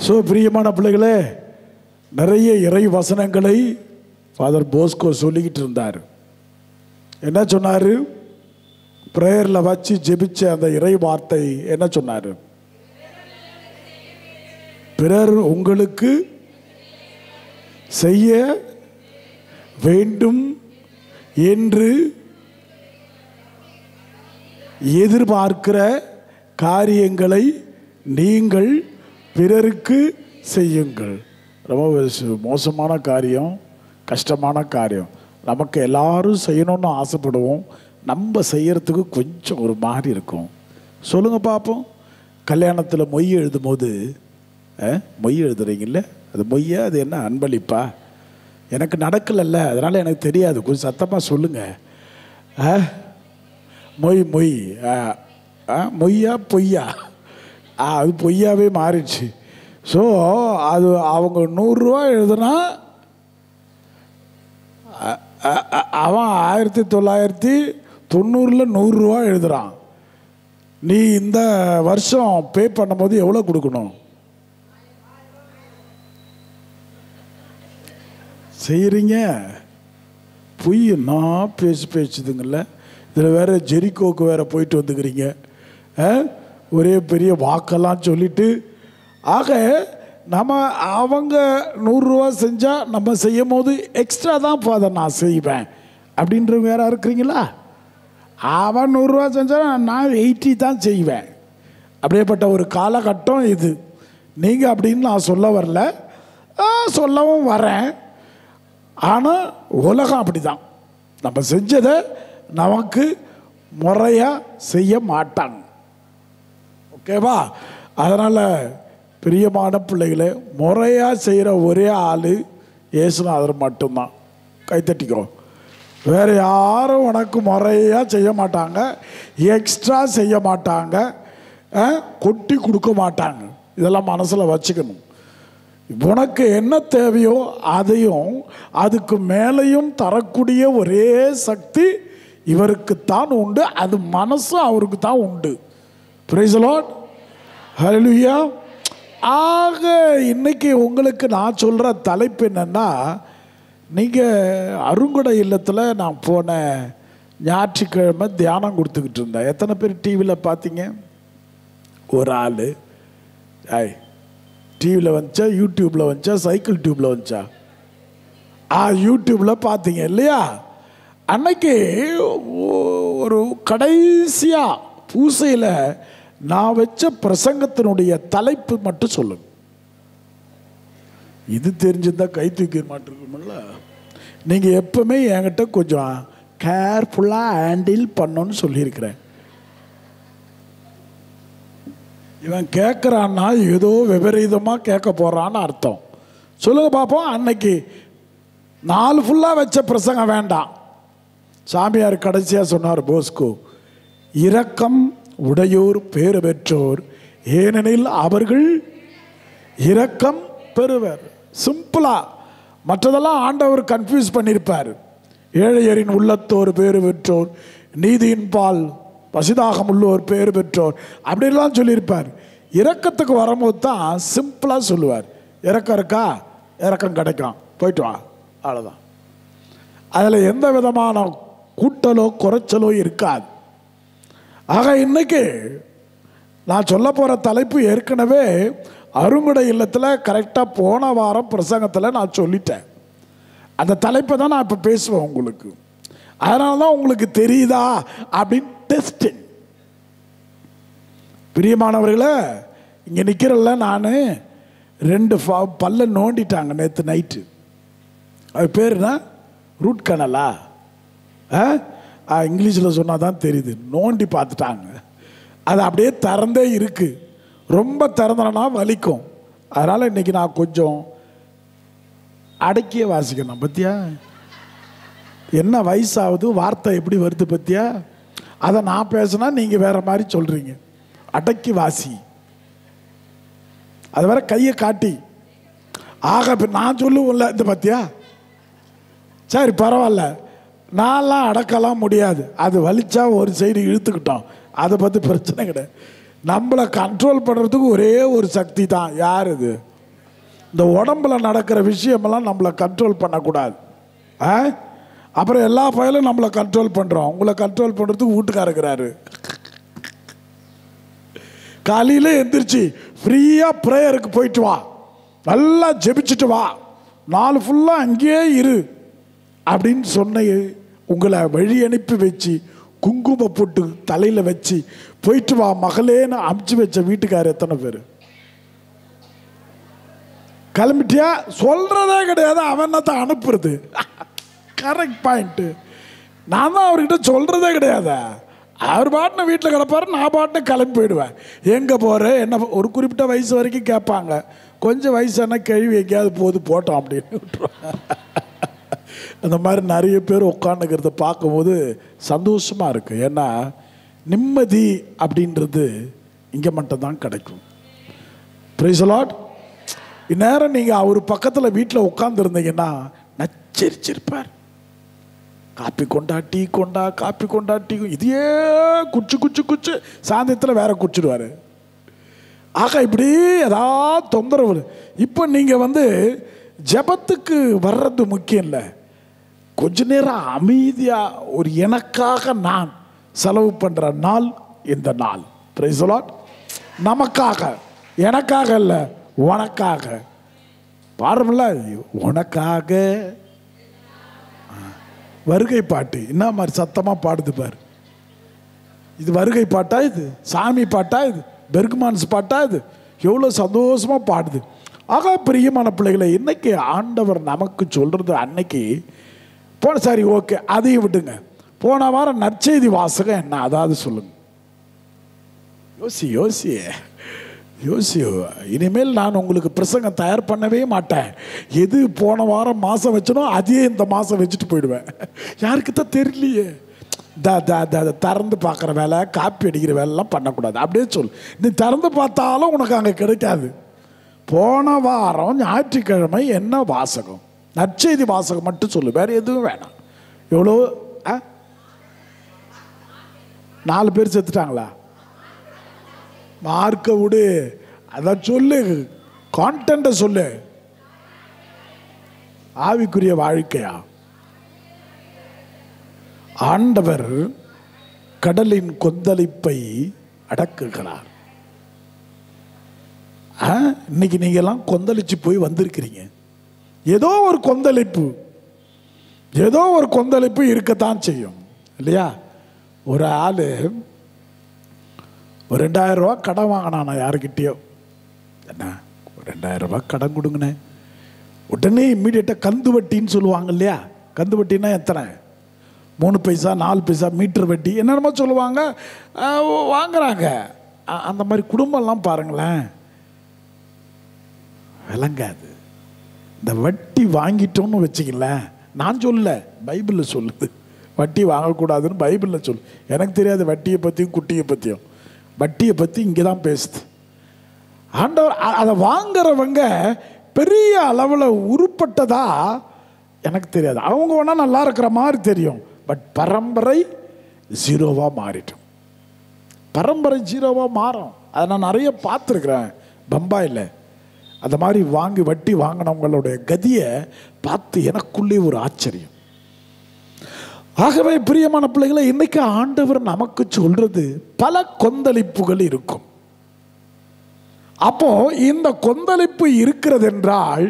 So பிரியமான பிள்ளைகளே, நிறைய இறை வசனங்களை ஃபாதர் போஸ்கோ சொல்லிக்கிட்டு இருந்தார். என்ன சொன்னார்? ப்ரேயரில் வச்சு ஜெபிச்ச அந்த இறை வார்த்தை என்ன சொன்னார்? பிறர் உங்களுக்கு செய்ய வேண்டும் என்று எதிர்பார்க்கிற காரியங்களை நீங்கள் பிறருக்கு செய்யுங்கள். ரொம்ப மோசமான காரியம், கஷ்டமான காரியம். நமக்கு எல்லாரும் செய்யணும்னு ஆசைப்படுவோம். நம்ம செய்யறதுக்கு கொஞ்சம் ஒரு மாதிரி இருக்கும். சொல்லுங்க பார்ப்போம். கல்யாணத்தில் மொய் எழுதும் போது மொய் எழுதுறீங்கல்ல, அது மொய்யா அது என்ன அன்பளிப்பா? எனக்கு நடக்கலைல்ல, அதனால் எனக்கு தெரியாது. கொஞ்சம் சத்தமாக சொல்லுங்கள். மொய் மொய் மொய்யா பொய்யா? அது பொய்யாவே மாறிடுச்சு. ஸோ அது அவங்க 100 ரூபா எழுதுனா அவன் 1990 100 ரூபா எழுதுறான். நீ இந்த வருஷம் பே பண்ணும்போது எவ்வளோ கொடுக்கணும்? செய்கிறீங்க பொய் நான் பேசுதுங்கள்ல. இதில் வேற ஜெரிக்கோக்கு வேற போயிட்டு வந்துக்கிறீங்க. ஒரே பெரிய வாக்கெல்லாம் சொல்லிட்டு. ஆக நம்ம அவங்க 100 ரூபா செஞ்சால் நம்ம செய்யும் போது எக்ஸ்ட்ரா தான் ஃபாதர் நான் செய்வேன் அப்படின்ற வேற இருக்கிறீங்களா? அவன் 100 ரூபா செஞ்சால் நான் 80 தான் செய்வேன். அப்படியேப்பட்ட ஒரு காலகட்டம் இது. நீங்கள் அப்படின்னு நான் சொல்ல வரல, சொல்லவும் வரேன். ஆனால் உலகம் அப்படி தான். நம்ம செஞ்சதை நமக்கு முறையாக செய்ய மாட்டாங்க. ஓகேவா? அதனால் பிரியமான பிள்ளைகளை, முறையாக செய்கிற ஒரே ஆள் இயேசுநாதர் மட்டும்தான். கைத்தட்டிக்கோ. வேறு யாரும் உனக்கு முறையாக செய்ய மாட்டாங்க, எக்ஸ்ட்ரா செய்ய மாட்டாங்க, கொட்டி கொடுக்க மாட்டாங்க. இதெல்லாம் மனசில் வச்சுக்கணும். உனக்கு என்ன தேவையோ அதையும் அதுக்கு மேலேயும் தரக்கூடிய ஒரே சக்தி இவருக்குத்தான் உண்டு. அது மனசு அவருக்கு தான் உண்டு. Praise the Lord. ஹல்லேலூயா. ஆக இன்னைக்கு உங்களுக்கு நான் சொல்கிற தலைப்பு என்னென்னா, நீங்கள் அருங்கொடை இல்லத்தில் நான் போன ஞாயிற்றுக்கிழமை தியானம் கொடுத்துக்கிட்டு இருந்தேன். எத்தனை பேர் டிவியில் பார்த்தீங்க? ஒரு ஆள் டிவியில் வந்துச்சா, யூடியூப்பில் வந்துச்சா, சைக்கிள் டியூப்பில் வந்துச்சா? யூடியூப்பில் பார்த்தீங்க இல்லையா? அன்னைக்கு ஒரு கடைசியாக பூசையில் நான் வச்ச பிரசங்கத்தினுடைய தலைப்பு மட்டும் சொல்லுங்க. இது தெரிஞ்சிருந்தா கை தூக்கி மாட்டிருக்கோம்ல. நீங்கள் எப்பவுமே என்கிட்ட கொஞ்சம் கேர்ஃபுல்லாக ஹேண்டில் பண்ணணும்னு சொல்லியிருக்கிறேன். இவன் கேட்குறான்னா ஏதோ விபரீதமாக கேட்க போகிறான்னு அர்த்தம். சொல்லுங்க பார்ப்போம். அன்னைக்கு 4 ஃபுல்லாக வச்ச பிரசங்கம் வேண்டாம். சாமியார் கடைசியாக சொன்னார் போஸ்கோ, இரக்கம் உடையோர் பேறு பெற்றோர், ஏனெனில் அவர்கள் இரக்கம் பெறுவர். சிம்பிளா. மற்றதெல்லாம் ஆண்டவர் கன்ஃபியூஸ் பண்ணியிருப்பார். ஏழையரின் உள்ளத்தோர் பேறு பெற்றோர், நீதியின் பால் பசிதாகம் உள்ளோர் பேறு பெற்றோர், அப்படிலாம் சொல்லியிருப்பார். இரக்கத்துக்கு வரும்போது தான் சிம்பிளாக சொல்லுவார். இரக்கம் இருக்கா, இரக்கம் கிடைக்கும், போயிட்டு வா, அவ்வளோதான். அதில் எந்த விதமான கூட்டலோ குறைச்சலோ இருக்காது. ஆக இன்னைக்கு நான் சொல்ல போகிற தலைப்பு ஏற்கனவே அருங்கொடை இல்லத்தில் கரெக்டாக போன வாரம் பிரசங்கத்தில் நான் சொல்லிட்டேன். அந்த தலைப்பை தான் நான் இப்போ பேசுவேன் உங்களுக்கு. அதனால தான் உங்களுக்கு தெரியுதா அப்படின்னு டெஸ்டிங். பிரியமானவர்களே, இங்கே நிற்கிறல்ல, நான் 2 பல்ல நோண்டிட்டாங்க நேற்று நைட்டு. அது பேருனா ரூட் கனலா? இங்கிலீஷில் சொன்னால் தான் தெரியுது. நோண்டி பார்த்துட்டாங்க. அது அப்படியே திறந்தே இருக்கு. ரொம்ப திறந்தனா வலிக்கும். அதனால் இன்னைக்கு நான் கொஞ்சம் அடக்கிய வாசிக்கணும். பத்தியா என்ன வயசாகுது, வார்த்தை எப்படி வருது பத்தியா? அதை நான் பேசினா நீங்கள் வேற மாதிரி சொல்கிறீங்க. அடக்கி வாசி. அது வேற கையை காட்டி. ஆக நான் சொல்லுவோம்ல, இந்த பத்தியா, சரி பரவாயில்ல, நான்லாம் அடக்கலாம் முடியாது. அது வலிச்சா ஒரு சைடு இழுத்துக்கிட்டோம், அதை பற்றி பிரச்சனை கிடையாது. நம்மளை கண்ட்ரோல் பண்ணுறதுக்கு ஒரே ஒரு சக்தி தான். யார் இது? இந்த உடம்புல நடக்கிற விஷயமெல்லாம் நம்மளை கண்ட்ரோல் பண்ணக்கூடாது. அப்புறம் எல்லா ஃபைலும் நம்மளை கண்ட்ரோல் பண்ணுறோம். உங்களை கண்ட்ரோல் பண்ணுறதுக்கு வீட்டுக்காரர் இருக்கிறாரு. காலையில் எந்திரிச்சு ஃப்ரீயாக ப்ரேயருக்கு போயிட்டு வா, நல்லா ஜெபிச்சுட்டு வா, நாலு ஃபுல்லாக அங்கேயே இரு அப்படின்னு சொன்ன உங்களை வழி அனுப்பி வச்சு குங்கும போட்டு தலையில் வச்சு போயிட்டு வா மகளேன்னு அமுச்சு வச்ச வீட்டுக்காரர் எத்தனை பேர்? கிளம்பிட்டியா சொல்கிறதே கிடையாது. அவன் தான் அனுப்புறது. Correct point. நான் தான் அவர்கிட்ட சொல்கிறதே கிடையாது. அவர் பாட்டுன்னு வீட்டில் கிடப்பாரு, நான் பாட்டுன்னு கிளம்பி போயிடுவேன். எங்கே போகிறேன் என்ன, ஒரு குறிப்பிட்ட வயசு வரைக்கும் கேட்பாங்க. கொஞ்சம் வயசான கேள்வி எங்கேயாவது போது போட்டோம் அப்படின்னு விட்டுருவாங்க. அந்த மாதிரி நிறைய பேர் உட்காந்துக்கிறத பார்க்கும்போது சந்தோஷமாக இருக்குது. ஏன்னா நிம்மதி அப்படின்றது இங்கே மட்டும்தான் கிடைக்கும். Price the Lord. இந்நேரம் நீங்கள் அவர் பக்கத்தில் வீட்டில் உட்காந்துருந்தீங்கன்னா நச்சரிச்சிருப்பார். காப்பி கொண்டா, டீ கொண்டா, காப்பி கொண்டா, டீ, இதையே குச்சு குச்சு குச்சு சாயந்தரத்தில் வேற குச்சிடுவார். ஆக இப்படி ஏதாவது தொந்தரவு. இப்போ நீங்கள் ஜெபத்துக்கு வர்றது முக்கியம் இல்லை. கொஞ்ச நேரம் அமைதியாக ஒரு எனக்காக நான் செலவு பண்ணுற நாள் இந்த நாள். Price the Lord. நமக்காக, எனக்காக இல்லை, உனக்காக. பாருங்கள, உனக்காக. வருகை பாட்டு என்ன மாதிரி சத்தமாக பாடுது பாரு. இது வருகை பாட்டா? இது சாமி பாட்டா? இது பெர்க்மான்ஸ் பாட்டா? இது எவ்வளோ சந்தோஷமாக பாடுது. ஆக பிரியமான பிள்ளைகளை, இன்னைக்கு ஆண்டவர் நமக்கு சொல்கிறது, அன்னைக்கு சரி ஓகே அதையும் விட்டுங்க. போன வாரம் நற்செய்தி வாசகம் என்ன, அதாவது சொல்லுங்க. யோசியோ இனிமேல் நான் உங்களுக்கு பிரசங்கம் தயார் பண்ணவே மாட்டேன். எது போன வாரம் மாதம் வச்சனோ அதையே இந்த மாதம் வச்சுட்டு போயிடுவேன். யாருக்குத்தான் தெரியலையே. திறந்து பார்க்குற வேலை, காப்பி அடிக்கிற வேலைலாம் பண்ணக்கூடாது. அப்படியே சொல். நீ திறந்து பார்த்தாலும் உனக்கு அங்கே கிடைக்காது. போன வாரம் ஞாயிற்றுக்கிழமை என்ன வாசகம், நற்செய்தி வாசகம் மட்டும் சொல்லு, வேறு எதுவும் வேணாம். எவ்வளோ 4 பேர் செத்துட்டாங்களா? மார்க்க விடு, அதான் சொல்லு, கான்டென்ட்டை சொல்லு. ஆவிக்குரிய வாழ்க்கையா? ஆண்டவர் கடலின் கொந்தளிப்பை அடக்குகிறார். இன்னைக்கு நீங்க எல்லாம் கொந்தளிச்சு போய் வந்திருக்கிறீங்க. ஏதோ ஒரு கொந்தளிப்பு இருக்கத்தான் செய்யும் இல்லையா? ஒரு ஆளு ஒரு 2000 ரூபா கடன் வாங்கினானா யாருக்கிட்டேயோ. என்ன, ஒரு 2000 ரூபா கடன் கொடுங்கண்ணே. உடனே இம்மிடியேட்டாக கந்து வட்டின்னு சொல்லுவாங்க இல்லையா? கந்து வட்டின்னா எத்தனை? 3 பைசா 4 பைசா மீட்டர் வட்டி என்னென்னமோ சொல்லுவாங்க, வாங்குறாங்க. அந்த மாதிரி குடும்பம்லாம் பாருங்களேன், விளங்காது. இந்த வட்டி வாங்கிட்டோன்னு வச்சுக்கல, நான் சொல்ல, பைபிளில் சொல்லுது. வட்டி வாங்கக்கூடாதுன்னு பைபிளில் சொல்லு. எனக்கு தெரியாது வட்டியை பற்றியும் குட்டியை பற்றியும். வட்டியை பற்றி இங்கே தான் பேசுது ஆண்டவர். அதை வாங்குறவங்க பெரிய அளவில் உருப்பட்டதா எனக்கு தெரியாது. அவங்க வேணால் நல்லா இருக்கிற மாதிரி தெரியும், பட் பரம்பரை ஜீரோவாக மாறிட்டோம். பரம்பரை ஜீரோவாக மாறும். அதை நான் நிறைய பார்த்துருக்குறேன் பம்பாயில். அந்த மாதிரி வட்டி வாங்கினவங்களுடைய கதியை பார்த்து எனக்குள்ளே ஒரு ஆச்சரியம். ஆகவே பிரியமான பிள்ளைகளை, இன்னைக்கு ஆண்டவர் நமக்கு சொல்றது, பல கொந்தளிப்புகள் இருக்கும். அப்போ இந்த கொந்தளிப்பு இருக்கிறது என்றால்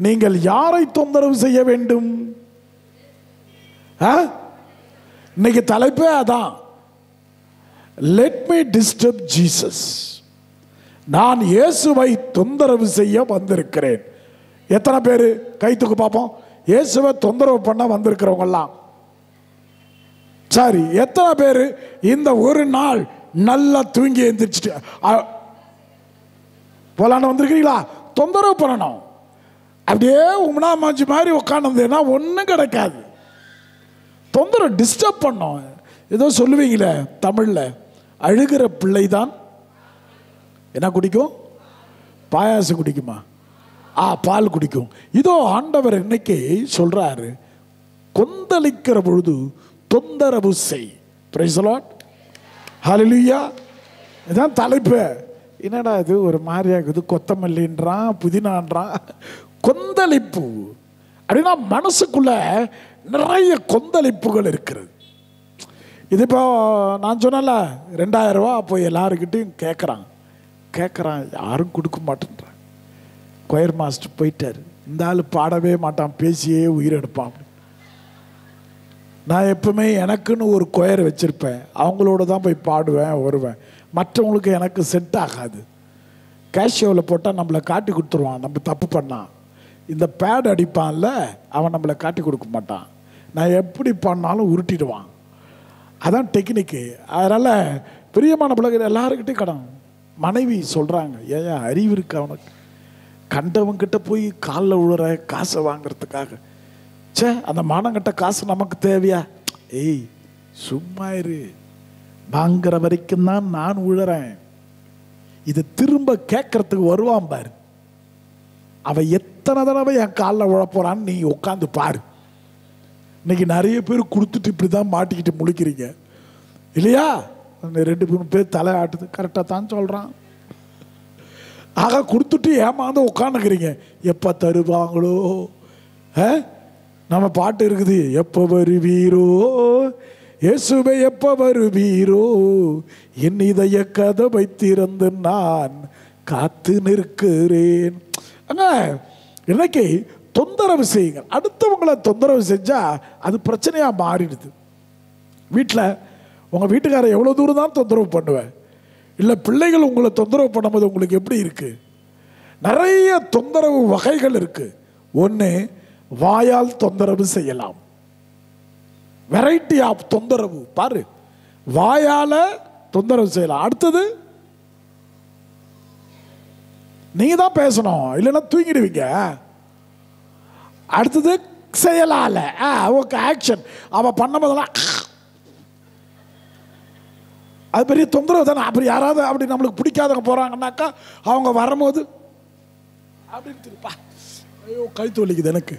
நீங்கள் யாரை தொந்தரவு செய்ய வேண்டும்? இன்னைக்கு தலைப்பே அதான், லெட் மீ டிஸ்டர்ப் ஜீசஸ். நான் இயேசுவை தொந்தரவு செய்ய வந்திருக்கிறேன். எத்தனை பேர் கை தூக்கு பார்ப்போம். இயேசுவை தொந்தரவு பண்ண வந்திருக்கிறவங்கலாம் சரி. எத்தனை பேர் இந்த ஒரு நாள் நல்லா தூங்கி எழுந்திரிச்சிட்டு போலான்னு வந்திருக்கிறீங்களா? தொந்தரவு பண்ணணும். அப்படியே உம்னா மாஞ்சி மாதிரி உட்காந்துன்னா ஒன்றும் கிடைக்காது. தொந்தரவு, டிஸ்டர்ப் பண்ணோம். ஏதோ சொல்லுவீங்களே தமிழில், அழுகிற பிள்ளை தான் என்ன குடிக்கும்? பாயாசம் குடிக்குமா? பால் குடிக்கும். இதோ ஆண்டவர் இன்னைக்கு சொல்றாரு, கொந்தளிக்கிற பொழுது தொந்தரவு செய். Praise the Lord. ஹல்லேலூயா. இதான் தலைப்பு. என்னடா இது ஒரு மாதிரியா இருக்குது, கொத்தமல்லின்றான், புதினான்றான், கொந்தளிப்பு அப்படின்னா மனசுக்குள்ள நிறைய கொந்தளிப்புகள் இருக்கிறது. இது இப்போ நான் சொன்னல 2000 ரூபா போய் எல்லாருக்கிட்டையும் கேட்குறான், யாரும் கொடுக்க மாட்டேன்றான். கொயர் மாஸ்டர் போயிட்டார், இந்த ஆள் பாடவே மாட்டான், பேசியே உயிரெடுப்பான். நான் எப்பவுமே எனக்குன்னு ஒரு கொயர் வச்சுருப்பேன், அவங்களோட தான் போய் பாடுவேன் வருவேன். மற்றவங்களுக்கு எனக்கு செட் ஆகாது. கேஷியோவில் போட்டால் நம்மளை காட்டி கொடுத்துருவான், நம்ம தப்பு பண்ணான். இந்த பேட் அடிப்பான்ல, அவன் நம்மளை காட்டி கொடுக்க மாட்டான். நான் எப்படி பண்ணாலும் உருட்டிடுவான். அதான் டெக்னிக்கு. அதனால் பிரியமான பிள்ளைகள் எல்லாருக்கிட்டையும் கடன். மனைவி சொல்கிறாங்க, ஏன் அறிவு இருக்கு அவனுக்கு, கண்டவங்கிட்ட போய் காலில் விழுற காசை வாங்கிறதுக்காக. சே, அந்த மானங்கிட்ட காசு நமக்கு தேவையா? ஏய் சும்மா இரு, வாங்குற வரைக்கும் தான் நான் விழுறேன். இது திரும்ப கேட்கறதுக்கு வருவான் பாரு, அவன் எத்தனை தடவை என் காலில் விழப்போறான்னு நீ உட்காந்து பாரு. இன்னைக்கு நிறைய பேர் கொடுத்துட்டு இப்படி தான் மாட்டிக்கிட்டு முழிக்கிறீங்க இல்லையா? 2-3 பேர் தலை ஆட்டுது, கரெக்டாக தான் சொல்கிறான். ஆக கொடுத்துட்டு ஏமாந்து உட்காந்துக்கிறீங்க. எப்போ தருவாங்களோ? நம்ம பாட்டு இருக்குது, எப்போ வருவீரோ இயேசுவே, எப்போ வருவீரோ, என் இதய கதவை திறந்து நான் காத்து நிற்கிறேன். அங்க இன்னைக்கு தொந்தரவு செய்யுங்க. அடுத்தவங்களை தொந்தரவு செஞ்சா அது பிரச்சனையா மாறிடுது. வீட்டில் உங்கள் வீட்டுக்காரர் எவ்வளோ தூரம் தான் தொந்தரவு பண்ணுவேன், இல்லை பிள்ளைகள் உங்களை தொந்தரவு பண்ணும்போது உங்களுக்கு எப்படி இருக்கு? நிறைய தொந்தரவு வகைகள் இருக்கு. ஒன்று, வாயால் தொந்தரவு செய்யலாம். வெரைட்டி ஆஃப் தொந்தரவு பாரு, வாயால தொந்தரவு செய்யலாம். அடுத்தது, நீங்க தான் பேசணும், இல்லைன்னா தூங்கிடுவீங்க. அடுத்தது செயலால, ஆக்ஷன். அவ பண்ண போதெல்லாம் அது பெரிய தொந்தரவு தானே. அப்படி யாராவது அப்படி நம்மளுக்கு பிடிக்காதவங்க போறாங்கன்னாக்கா அவங்க வரும்போது அப்படின்னு திருப்பா, ஐயோ கழுத்து வலிக்குது எனக்கு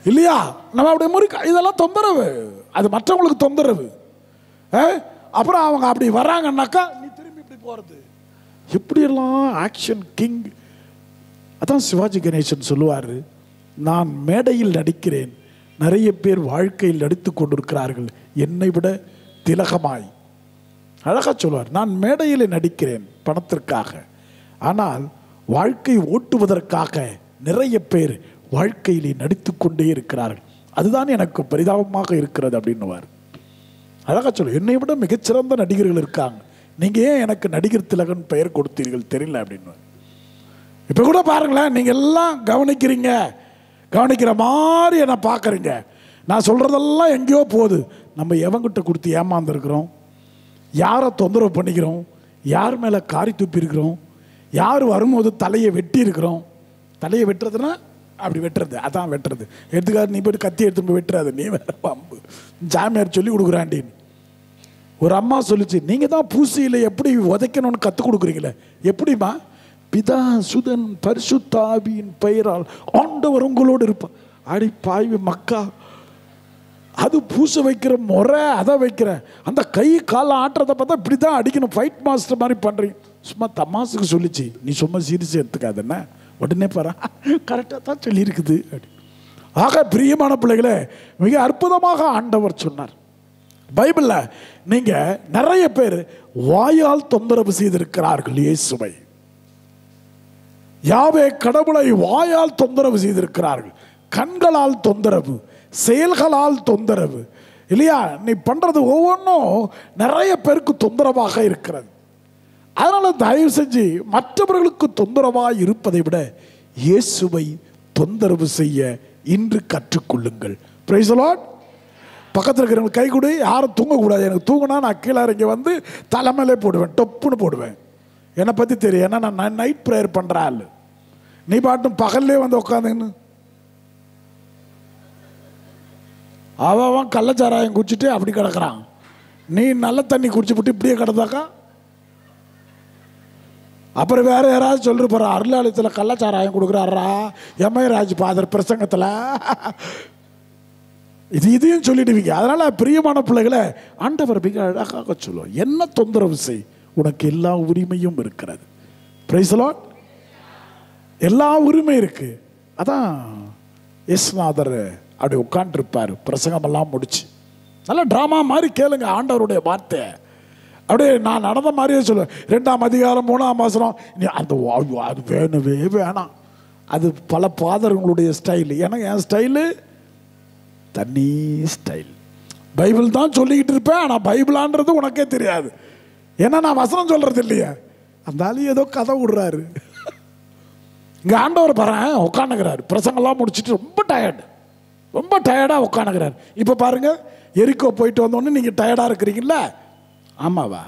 இல்லையா, நம்ம அப்படி முறிக்க, இதெல்லாம் தொந்தரவு. அது மற்றவங்களுக்கு தொந்தரவு. அப்புறம் அவங்க அப்படி வராங்கன்னாக்கா நீ திரும்பி இப்படி போறது, எப்படியெல்லாம் ஆக்ஷன் கிங். அதான் சிவாஜி கணேசன் சொல்லுவார், நான் மேடையில் நடிக்கிறேன், நிறைய பேர் வாழ்க்கையில் நடித்து கொண்டிருக்கிறார்கள் என்னை விட திலகமாய். அழகா சொல்வார், நான் மேடையில் நடிக்கிறேன் பணத்திற்காக, ஆனால் வாழ்க்கை ஓட்டுவதற்காக நிறைய பேர் வாழ்க்கையிலே நடித்து கொண்டே இருக்கிறார்கள், அதுதான் எனக்கு பரிதாபமாக இருக்கிறது அப்படின்னுவார். அழகா சொல்ல, என்னை விட மிகச்சிறந்த நடிகர்கள் இருக்காங்க, நீங்க ஏன் எனக்கு நடிகர் திலகன் பெயர் கொடுத்தீர்கள் தெரியல அப்படின்னு. இப்ப கூட பாருங்களேன், நீங்க எல்லாம் கவனிக்கிறீங்க, கவனிக்கிற மாதிரி என்ன பார்க்குறீங்க. நான் சொல்றதெல்லாம் எங்கேயோ போகுது. நம்ம எவங்கிட்ட கொடுத்து ஏமாந்துருக்கிறோம், யாரை தொந்தரவு பண்ணிக்கிறோம், யார் மேலே காரி துப்பி இருக்கிறோம், யார் வரும்போது தலையை வெட்டி இருக்கிறோம். தலையை வெட்டுறதுன்னா அப்படி வெட்டுறது, அதான் வெட்டுறது. எடுத்துக்காரு, நீ போய்ட்டு கத்தி எடுத்து போய் வெட்டுறாது, நீ வேற பம்பு. ஜாமியார் சொல்லி கொடுக்குறாண்டின்னு ஒரு அம்மா சொல்லிச்சு, நீங்கள் தான் பூசியில் எப்படி உதைக்கணும்னு கற்றுக் கொடுக்குறீங்களே, எப்படிமா? பிதா சுதன் பரிசுத்தாவியின் பெயரால் ஆண்டவர் உங்களோடு இருப்பார். அடி பாய்வு மக்கா, அது பூச வைக்கிற முறை, அதை வைக்கிற அந்த கை காலை ஆட்டுறதை பார்த்தா இப்படி தான் அடிக்கணும், ஃபைட் மாஸ்டர் மாதிரி பண்ணுறீங்க. சும்மா தமாசுக்கு சொல்லிச்சு, நீ சும்மா சீரியஸாக எடுத்துக்காதுன்னா உடனே பாரு கரெக்டாக தான் சொல்லியிருக்குது. ஆக பிரியமான பிள்ளைகளே, மிக அற்புதமாக ஆண்டவர் சொன்னார் பைபிளில். நீங்கள் நிறைய பேர் வாயால் தொந்தரவு செய்திருக்கிறார்கள் இயேசுவை, யாவே கடவுளை வாயால் தொந்தரவு செய்திருக்கிறார்கள், கண்களால் தொந்தரவு, செயல்களால் தொந்தரவு இல்லையா? நீ பண்றது ஒவ்வொன்றும் நிறைய பேருக்கு தொந்தரவாக இருக்கிறது. அதனால தயவு செஞ்சு மற்றவர்களுக்கு தொந்தரவாக இருப்பதை விட இயேசுவை தொந்தரவு செய்ய இன்று கற்றுக்கொள்ளுங்கள். Price the Lord. பக்கத்தில் இருக்கிறவங்க கை கொடு, யாரும் தூங்கக்கூடாது. எனக்கு தூங்கினா நான் கீழே இறங்கி வந்து தலைமையிலே போடுவேன், டொப்புன்னு போடுவேன். என்னை பற்றி தெரியும், ஏன்னா நான் நைட் ப்ரேயர் பண்ணுற ஆள். நீ பாட்டும் பகல்லே வந்து உட்காந்துன்னு அவன் கள்ளச்சாராயம் குடிச்சிட்டு அப்படி கிடக்குறான், நீ நல்ல தண்ணி குடிச்சு விட்டு இப்படியே கிடந்தாக்கா அப்புறம் வேற யாராவது சொல்லிட்டு போற, அருளாலயத்தில் கள்ளச்சாராயம் கொடுக்குறாரா எம்ஐ ராஜ் பாதர் பிரசங்கத்தில், இதையும் சொல்லிடுவீங்க. அதனால பிரியமான பிள்ளைகளை ஆண்டவர் மிக அழகாக சொல்லுவோம், என்ன தொந்தரவு செய், உனக்கு எல்லா உரிமையும் இருக்கிறது. Price the Lord. எல்லா உரிமை இருக்கு. அதான் இயேசுநாதர் அப்படி உட்காந்துருப்பார் பிரசங்கமெல்லாம் முடிச்சு. நல்ல ட்ராமா மாதிரி கேளுங்க ஆண்டவருடைய வார்த்தை. அப்படியே நான் நடந்த மாதிரியே சொல்லுவேன். 2ஆம் அதிகாரம் 3ஆம் வசனம் அந்த அது வேணவே வேணாம். அது பல பாதர்களுடைய ஸ்டைல். எனக்கு என் ஸ்டைலு தனி ஸ்டைல். பைபிள் தான் சொல்லிக்கிட்டு இருப்பேன். ஆனால் பைபிளான்றது உனக்கே தெரியாது. ஏன்னா நான் வசனம் சொல்றது இல்லையா. அந்த ஆளு ஏதோ கதை விடுறாரு. இங்கே ஆண்டவர் பாருங்க உட்காந்துக்கிறாரு. பிரசங்கெல்லாம் முடிச்சுட்டு ரொம்ப டயர்டாக உட்காந்துக்கிறாரு. இப்போ பாருங்க எரிக்கோ போயிட்டு வந்தோடனே நீங்கள் டயர்டாக இருக்கிறீங்களா? ஆமாவா?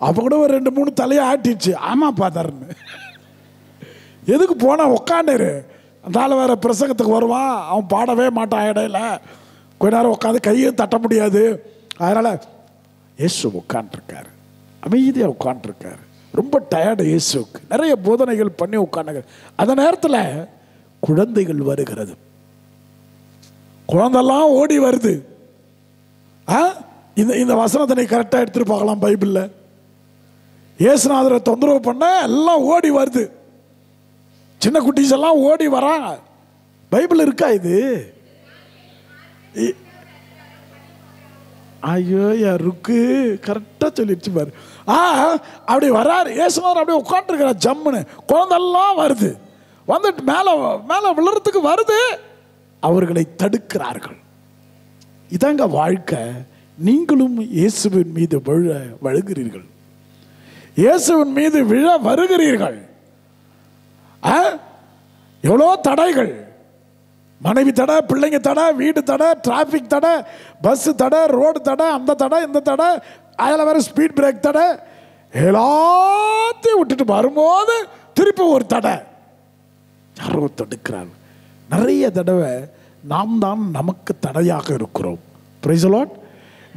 அப்போ கூட ஒரு 2-3 தலையை ஆட்டிடுச்சு. ஆமாப்பா தரன்னு. எதுக்கு போனா உட்காந்துரு. அந்த ஆள் வேற பிரசங்கத்துக்கு வருவான். அவன் பாடவே மாட்டான். இடையில கொஞ்ச நேரம் உட்காந்து கையும் தட்ட முடியாது. அதனால இயேசு உட்காந்துருக்காரு. அமைதியாக உட்காந்துருக்காரு. ரொம்ப டயர்டு இயேசுக்கு. நிறைய போதனைகள் பண்ணி உட்காந்துருக்காரு. அந்த நேரத்தில் குழந்தைகள் வருகிறது. குழந்தெல்லாம் ஓடி வருது. இந்த வசனத்தை நீ கரெக்டாக எடுத்துட்டு பார்க்கலாம். பைபிளில் இயேசுநாதரை தொந்தரவு பண்ண எல்லாம் ஓடி வருது. சின்ன குட்டீஸ் எல்லாம் ஓடி வராங்க. பைபிள் இருக்கா இது? ஐயோ ருக்கு கரெக்டாக சொல்லிடுச்சு பாரு. அப்படி வர்றாரு இயேசுநாதர். அப்படியே உட்காந்துருக்கிறார். ஜம்முன்னு குழந்தெல்லாம் வருது. வந்துட்டு மேலே மேலே விழுறதுக்கு வருது. அவர்களை தடுக்கிறார்கள். இதாங்க வாழ்க்கை. நீங்களும் இயேசுவின் மீது வழுகிறீர்கள். இயேசுவின் மீது விழ வருகிறீர்கள். எவ்வளோ தடைகள். மனைவி தடை, பிள்ளைங்க தடை, வீடு தடை, டிராஃபிக் தடை, பஸ் தடை, ரோடு தடை, அந்த தடை, இந்த தடை, அதில் வேற ஸ்பீட் பிரேக் தடை. எல்லாத்தையும் விட்டுட்டு வரும்போது திருப்பி ஒரு தடை. யாரோ தடுக்கிறாங்க. நிறைய தடவை நாம் தான் நமக்கு தடையாக இருக்கிறோம். Price the Lord.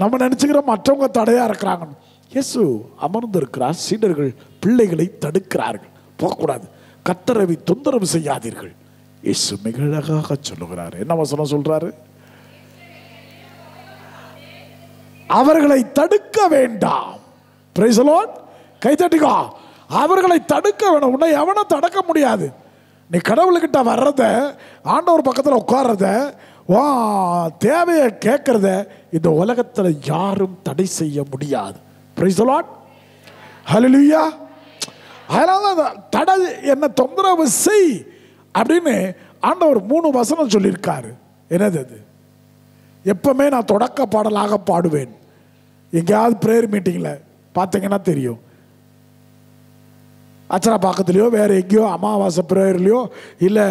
நம்ம நினைச்சுக்கிறோம் மற்றவங்க தடையா இருக்கிறாங்க. இயேசு அமர்ந்து இருக்கிறார். சீடர்கள் பிள்ளைகளை தடுக்கிறார்கள். போகக்கூடாது, கர்த்தரை தொந்தரவு செய்யாதீர்கள். இயேசு மிக அழகாக சொல்லுகிறார். என்ன வசனம் சொல்றாரு? அவர்களை தடுக்க வேண்டாம். Praise the Lord. கை தட்டிக்கோ. அவர்களை தடுக்க வேண்டாம். உன்னை எவனும் தடுக்க முடியாது. நீ கடவுள்கிட்ட வர்றத, ஆண்டவர் பக்கத்தில் உட்கார்றத, தேவையை கேட்கறத இந்த உலகத்தில் யாரும் தடை செய்ய முடியாது. Praise the Lord. ஹல்லேலூயா. அதனால தடை என்ன தொந்தரவு செய் அப்படின்னு ஆண்டவர் 3 வசனம் சொல்லியிருக்காரு. என்னது அது? எப்பவுமே நான் தொடக்க பாடலாக பாடுவேன். எங்கேயாவது பிரேயர் மீட்டிங்கில் பார்த்தீங்கன்னா தெரியும். அச்சரா பாக்கத்துலையோ வேற எங்கேயோ அமாவாசை பிரேயர்லையோ இல்லை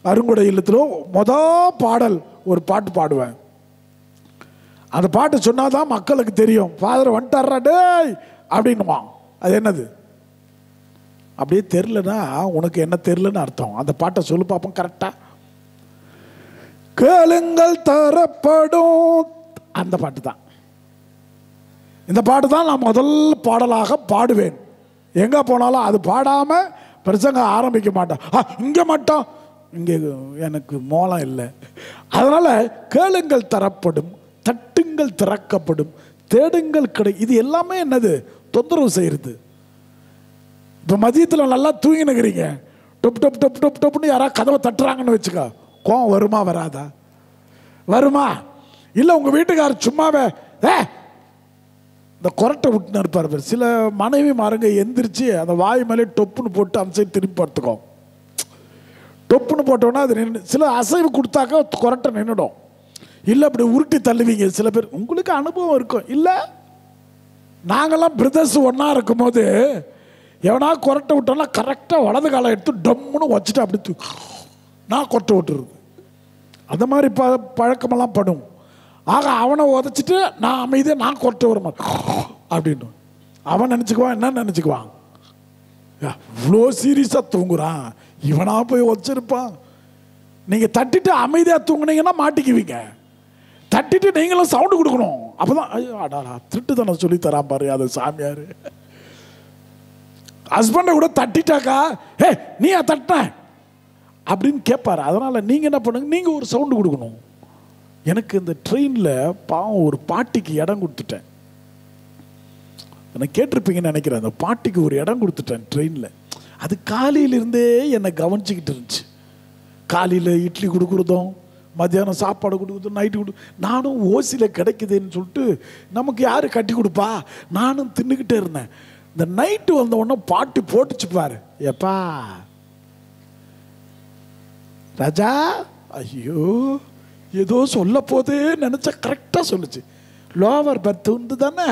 அருங்குடை இல்லத்திலோ பாடல் ஒரு பாட்டு பாடுவேன். அந்த பாட்டு சொன்னாதான் மக்களுக்கு தெரியும். ஃபாதர் வந்துட்டாரா டேய் அப்படின்னுவான். அது என்னது? அப்படியே தெரிலனா உனக்கு என்ன தெரிலன்னு அர்த்தம். அந்த பாட்டை சொல்லு பார்ப்போம் கரெக்டா. கேளுங்கள் தரப்படும். அந்த பாட்டு தான். இந்த பாட்டு தான் நான் முதல் பாடலாக பாடுவேன். எங்க போனாலும் அது பாடாம பிரசங்க ஆரம்பிக்க மாட்டேன். இங்க மட்டும் இங்கே எனக்கு மோளம் இல்லை. அதனால கேளுங்கள் தரப்படும், தட்டுங்கள் திறக்கப்படும், தேடுங்கள் கிடை. இது எல்லாமே என்னது? தொந்தரவு செய்யறது. இப்போ மதியத்தில் நல்லா தூங்கினுக்கிறீங்க. டொப் டொப் டொப் டொப் டொப்னு யாராவது கதவை தட்டுறாங்கன்னு வச்சுக்கோ. கோவம் வருமா வராதா? வருமா? இல்லை உங்கள் வீட்டுக்காரர் சும்மாவே இந்த கொரட்டை விட்டுன்னு இருப்பார். சில மனைவி மாருங்க எந்திரிச்சு அந்த வாய் மேலே டொப்புன்னு போட்டு அந்த சைடு திரும்பி படுத்துக்கோ. டொப்புன்னு போட்டோன்னா அது நின்று சில அசைவு கொடுத்தாக்கா கொரட்டை நின்றுடும். இல்லை அப்படி உருட்டி தள்ளுவீங்க சில பேர். உங்களுக்கு அனுபவம் இருக்கும் இல்லை? நாங்கள்லாம் பிரதர்ஸ் ஒன்றா இருக்கும்போது எவனா கொரட்டை விட்டோம்னா கரெக்டாக வலது காலை எடுத்து டம்முன்னு வச்சுட்டு அப்படி நான் கொரட்டை விட்டுருது. அந்த மாதிரி பழக்கமெல்லாம் படும். ஆக அவனை உதச்சிட்டு நான் அமைதியாக நான் கொரட்டை வர மாட்டேன் அப்படின்னு அவன் நினச்சிக்குவான். என்ன நினச்சிக்குவான்? இவ்வளோ சீரியஸாக தூங்குறான், இவனா போய் வச்சிருப்பான். நீங்கள் தட்டிட்டு அமைதியாக தூங்குனீங்கன்னா மாட்டிக்குவீங்க. தட்டிட்டு நீங்களும் சவுண்டு கொடுக்கணும். அப்போ தான் ஐயோ அடாடா திருட்டு தானே சொல்லி தரான் பாரு அது சாமியார். ஹஸ்பண்டை கூட தட்டிட்டாக்கா ஏ நீ தட்டின அப்படின்னு கேட்பாரு. அதனால் நீங்கள் என்ன பண்ணுங்க, நீங்கள் ஒரு சவுண்டு கொடுக்கணும். எனக்கு இந்த ட்ரெயினில் பாவம் ஒரு பாட்டிக்கு இடம் கொடுத்துட்டேன். நான் கேட்டிருப்பீங்கன்னு நினைக்கிறேன். அந்த பாட்டிக்கு ஒரு இடம் கொடுத்துட்டேன் ட்ரெயினில். அது காலையிலிருந்தே என்னை கவனிச்சுக்கிட்டு இருந்துச்சு. காலையில் இட்லி கொடுக்குறதும், மத்தியானம் சாப்பாடு கொடுக்குறதும், நைட்டு நானும் ஓசியில் கிடைக்குதுன்னு சொல்லிட்டு நமக்கு யார் கட்டி கொடுப்பா, நானும் தின்னுக்கிட்டே இருந்தேன். இந்த நைட்டு வந்த உடனே பாட்டி போட்டுச்சு பாரு, எப்பா ராஜா, ஐயோ ஏதோ சொல்ல போதே நினச்சா கரெக்டாக சொல்லுச்சு. லோவர் பர்த் உண்டு தானே,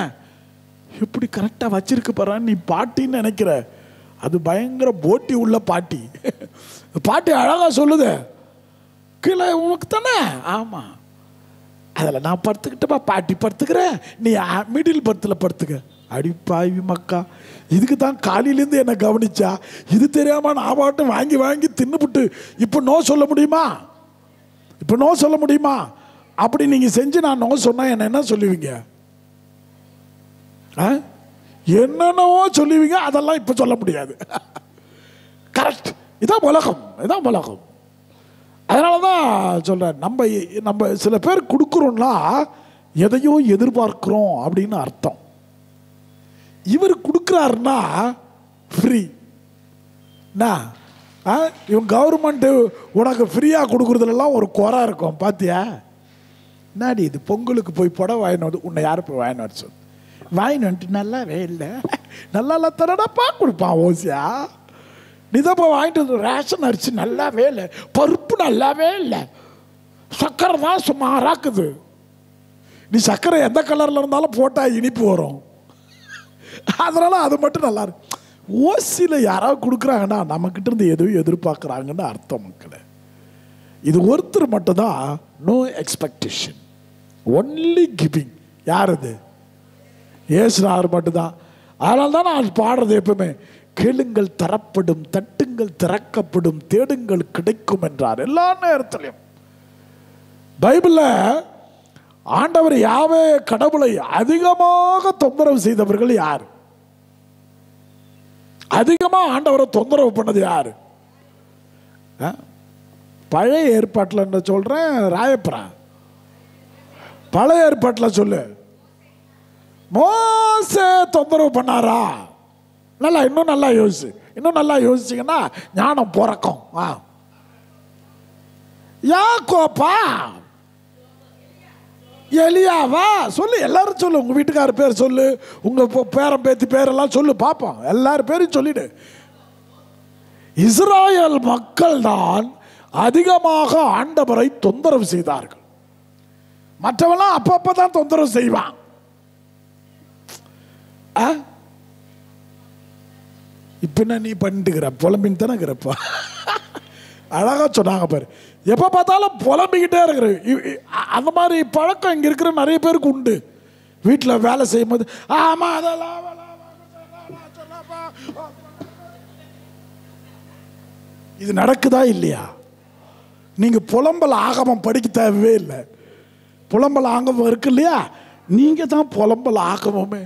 எப்படி கரெக்டாக வச்சிருக்கு பாரு நீ பாட்டின்னு நினைக்கிற. அது பயங்கர போட்டி உள்ள பாட்டி. பாட்டி அழகாக சொல்லுது, கீழே உனக்கு தானே, ஆமாம் அதில் நான் படுத்துக்கிட்டப்பா, பாட்டி படுத்துக்கிறேன், நீ மிடில் பர்த்தில் படுத்துக்க. அடி பாவி மக்கா, இதுக்கு தான் காலையிலேருந்து என்னை கவனிச்சா, இது தெரியாம நான் பாட்டும் வாங்கி வாங்கி தின்னுபிட்டு இப்போ நோ சொல்ல முடியுமா? இப்போ நோ சொல்ல முடியுமா? அப்படி நீங்கள் செஞ்சு நான் நோ சொன்னால் என்ன சொல்லுவீங்க? என்னென்னவோ சொல்லுவீங்க, அதெல்லாம் இப்போ சொல்ல முடியாது. கரெக்ட், இதான் உலகம், இதான் உலகம். அதனால தான் சொல்கிறேன், நம்ம சில பேர் கொடுக்குறோம்னா எதையோ எதிர்பார்க்குறோம் அப்படின்னு அர்த்தம். இவர் கொடுக்குறாருன்னா ஃப்ரீ. இவன் கவர்மெண்ட்டு உனக்கு ஃப்ரீயாக கொடுக்குறதுலாம் ஒரு குறை இருக்கும் பார்த்தியா? நாடி இது பொங்கலுக்கு போய் புடவை வாங்கினு வந்து உன்னை யாரும் போய் வாங்கினு வர சொல்லு, வாங்கினு வந்துட்டு நல்லாவே இல்லை, நல்லா தரடாப்பா கொடுப்பான் ஓசியா. நீ தான் போய் வாங்கிட்டு வந்து ரேஷன் அரிசி நல்லாவே இல்லை, பருப்பு நல்லாவே இல்லை, சர்க்கரை தான் சுமாராக்குது. நீ சர்க்கரை எந்த கலரில் இருந்தாலும் போட்டால் இனிப்பு வரும், அதனால அது மட்டும் நல்லா இருக்கு. ஓசியில் யாராவது கொடுக்குறாங்கன்னா நம்மக்கிட்ட இருந்து எதுவும் எதிர்பார்க்குறாங்கன்னு அர்த்தம் மக்களே. இது ஒருத்தர் மட்டும்தான் நோ எக்ஸ்பெக்டேஷன், ஒன்லி கிவிங். யார் அது? ஏசுனார் மட்டும்தான். அதனால தான் நான் பாடுறது எப்பவுமே, கேளுங்கள் தரப்படும், தட்டுங்கள் திறக்கப்படும், தேடுங்கள் கிடைக்கும் என்றார் எல்லா நேரத்திலையும். பைபிளில் ஆண்டவர் யாவே கடவுளை அதிகமாக தொந்தரவு செய்தவர்கள் யார்? அதிகமாக ஆண்டவரை தொந்தரவு பண்ணது யார்? பழைய ஏற்பாட்டில் என்ன சொல்றேன், ராயப்பரா பழைய ஏற்பாட்டில் சொல்லு, மோசே தொந்தரவு பண்ணாரா? நல்லா இன்னும் நல்லா யோசிச்சு, இன்னும் நல்லா யோசிச்சிங்கன்னா ஞானம் பிறக்கும். யாக்கோப்பா, எலியாவா? சொல்லு, எல்லாரும் சொல்லு, உங்க வீட்டுக்கார பேர் சொல்லு, உங்க பேரன் பேத்தி பேரெல்லாம் சொல்லு பார்ப்போம், எல்லாரும் பேரையும் சொல்லிடு. இஸ்ராயல் மக்கள் தான் அதிகமாக ஆண்டவரை தொந்தரவு செய்தார்கள். மற்றவெல்லாம் அப்பப்பதான் தொந்தரவு செய்வான். இப்ப என்ன நீ பண்ணிட்டுக்கிற, புலம்பின்னு தானே இருக்கிறப்பா. அழகா சொன்னாங்க பாரு, எப்ப பார்த்தாலும் புலம்பிக்கிட்டே இருக்கிற. அந்த மாதிரி பழக்கம் இங்க இருக்கிற நிறைய பேருக்கு உண்டு. வீட்டில் வேலை செய்யும் போது ஆமா அதெல்லாம் இது நடக்குதா இல்லையா? நீங்க புலம்பல் ஆகமம் படிக்க தேவையே இல்லை. புலம்பல் ஆகமம் இருக்கு இல்லையா, நீங்க தான் புலம்பல் ஆகமே.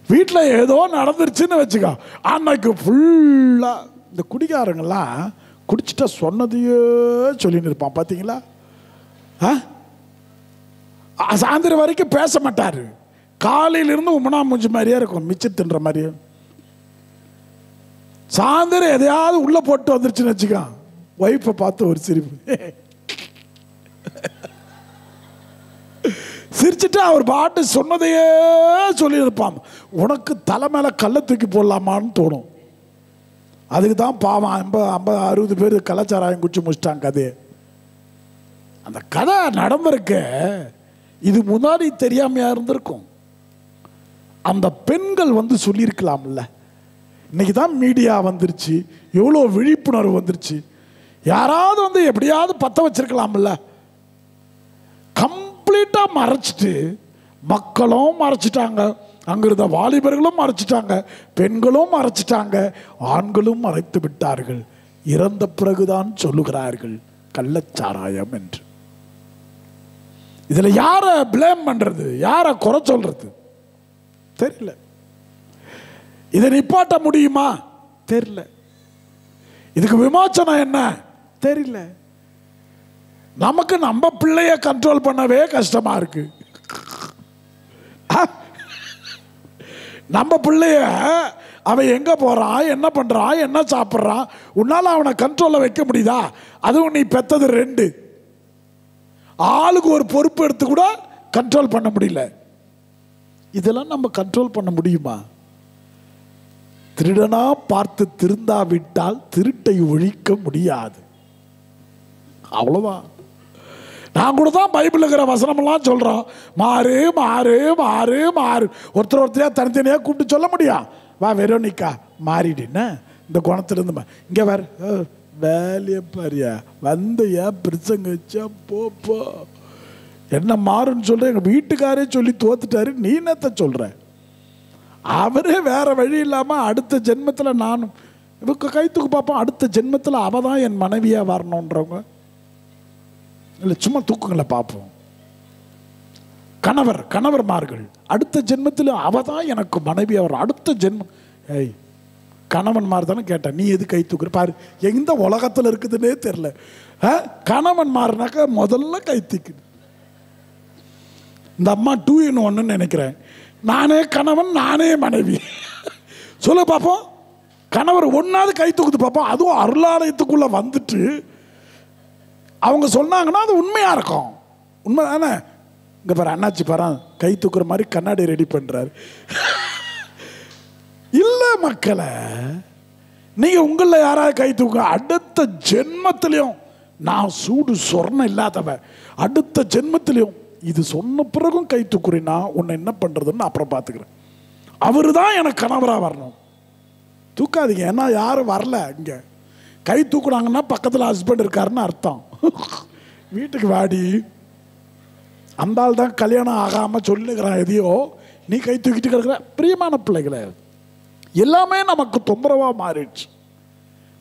வீட்டில் ஏதோ நடந்துருச்சுன்னு வச்சுக்கோ, அன்னைக்கு ஃபுல்லா இந்த குடிகாரங்கெல்லாம் குடிச்சிட்டா சொன்னதையே சொல்லின்னு இருப்பான் பார்த்தீங்களா? சாயந்தரம் வரைக்கும் பேச மாட்டாரு, காலையிலிருந்து உமனா மூஞ்சி மாதிரியே இருக்கும், மிச்சம் தின்ற மாதிரியே. சாயந்தரம் எதையாவது உள்ள போட்டு வந்துருச்சுன்னு வச்சுக்கோ, ஒய்ஃபை பார்த்து ஒரு சிரிப்பு சிரிச்சுட்டு அவர் பாட்டு சொன்னதையே சொல்லி இருப்பான். உனக்கு தலை மேல கல்லை தூக்கி போடலாமான்னு தோணும். அதுக்கு தான் பாவம் 50-60 பேர் கலாச்சாரம் குச்சி முடிச்சிட்டாங்க கதையை. அந்த கதை நடந்திருக்க, இது முன்னாடி தெரியாமையா இருந்திருக்கும். அந்த பெண்கள் வந்து சொல்லியிருக்கலாம்ல. இன்னைக்கு தான் மீடியா வந்துருச்சு, எவ்வளோ விழிப்புணர்வு வந்துருச்சு. யாராவது வந்து எப்படியாவது பத்த வச்சிருக்கலாம்ல. கம்ப்ளீட்டா மறைச்சிட்டு மக்களும் மறைச்சிட்டாங்க, அங்க இருந்த வாலிபர்களும் மறைச்சிட்டாங்க, பெண்களும் மறைச்சிட்டாங்க, ஆண்களும் மறைத்து விட்டார்கள். இறந்த பிறகுதான் சொல்லுகிறார்கள் கள்ளச்சாராயம் என்று. இதுல யார பிளேம் பண்றது, யார குறை சொல்றது தெரியல. இதை நிப்பாட்ட முடியுமா தெரியல. இதுக்கு விமோசனம் என்ன தெரியல. நமக்கு நம்ம பிள்ளைய கண்ட்ரோல் பண்ணவே கஷ்டமா இருக்கு. நம்ம பிள்ளைய அவன் எங்க போறான், என்ன பண்றான், என்ன சாப்பிட்றான், உன்னால அவனை கண்ட்ரோல்ல வைக்க முடியுதா? அதுவும் நீ பெத்தது 2, ஆளுக்கு ஒரு பொறுப்பு எடுத்து கூட கண்ட்ரோல் பண்ண முடியல. இதெல்லாம் நம்ம கண்ட்ரோல் பண்ண முடியுமா? திருடனா பார்த்து திருந்தாவிட்டால் திருட்டை ஒழிக்க முடியாது. அவ்வளவுதான். நான் கூட தான் பைபிள் இருக்கிற வசனமெல்லாம் சொல்றோம், மாறு மாறு மாறு மாறு. ஒருத்தரையா தனித்தனியா கூப்பிட்டு சொல்ல முடியும்? வா வெரோனிக்கா மாறிடுன்னா இந்த குணத்திலிருந்து இங்க வேற வேலைய பாரியா வந்து ஏன் பிரச்சங்க வச்சா போ என்ன மாறுன்னு சொல்ற. எங்க வீட்டுக்காரே சொல்லி தோத்துட்டாரு, நீ என்னத்த சொல்ற? அவரே வேற வழி இல்லாம அடுத்த ஜென்மத்தில் நானும் இவங்க கைத்துக்கு பார்ப்போம், அடுத்த ஜென்மத்தில் அவ தான் என் மனைவியா வரணுன்றவங்க இல்லை, சும்மா தூக்குங்களை பார்ப்போம். கணவர்மார்கள் அடுத்த ஜென்மத்தில் அவ தான் எனக்கு மனைவியா வரும். அடுத்த ஜென்மம் ஏய் கணவன்மார் தானே கேட்டேன், நீ எது கை தூக்குற பாரு. எந்த உலகத்தில் இருக்குதுன்னே தெரியல. கணவன்மார்னாக்கா முதல்ல கை தூக்கு. இந்த அம்மா 2 in 1 நினைக்கிறேன். நானே கணவன் நானே மனைவி சொல்ல பார்ப்போம். கணவர் ஒன்னாவது கை தூக்குது பார்ப்போம். அதுவும் அருளாலயத்துக்குள்ள வந்துட்டு அவங்க சொன்னாங்கன்னா அது உண்மையா இருக்கும். உண்மை தானே? இங்க பாரு அண்ணாச்சி பாரு கை தூக்குற மாதிரி கண்ணாடி ரெடி பண்றாரு. இல்ல மக்களை, நீங்க உங்கள யாராவது கை தூக்க அடுத்த ஜென்மத்திலையும் நான் சூடு சொர்ணம் இல்லாதவ, அடுத்த ஜென்மத்திலையும் இது சொன்ன பிறகும் கை தூக்குறேன்னா உன்னை என்ன பண்றதுன்னு அப்புறம் பார்த்துக்கிறேன். அவரு தான் எனக்கு கணவரா வரணும். தூக்காதீங்க, ஏன்னா யாரும் வரல. இங்க கை தூக்குனாங்கன்னா பக்கத்தில் ஹஸ்பண்ட் இருக்காருன்னு அர்த்தம். வீட்டுக்கு வாடி, அந்த ஆள் தான் கல்யாணம் ஆகாம சொல்லுகிறான் எதையோ, நீ கை தூக்கிட்டு கிடக்குற. பிரியமான பிள்ளைகளே, எல்லாமே நமக்கு தொந்தரவா மாறிடுச்சு.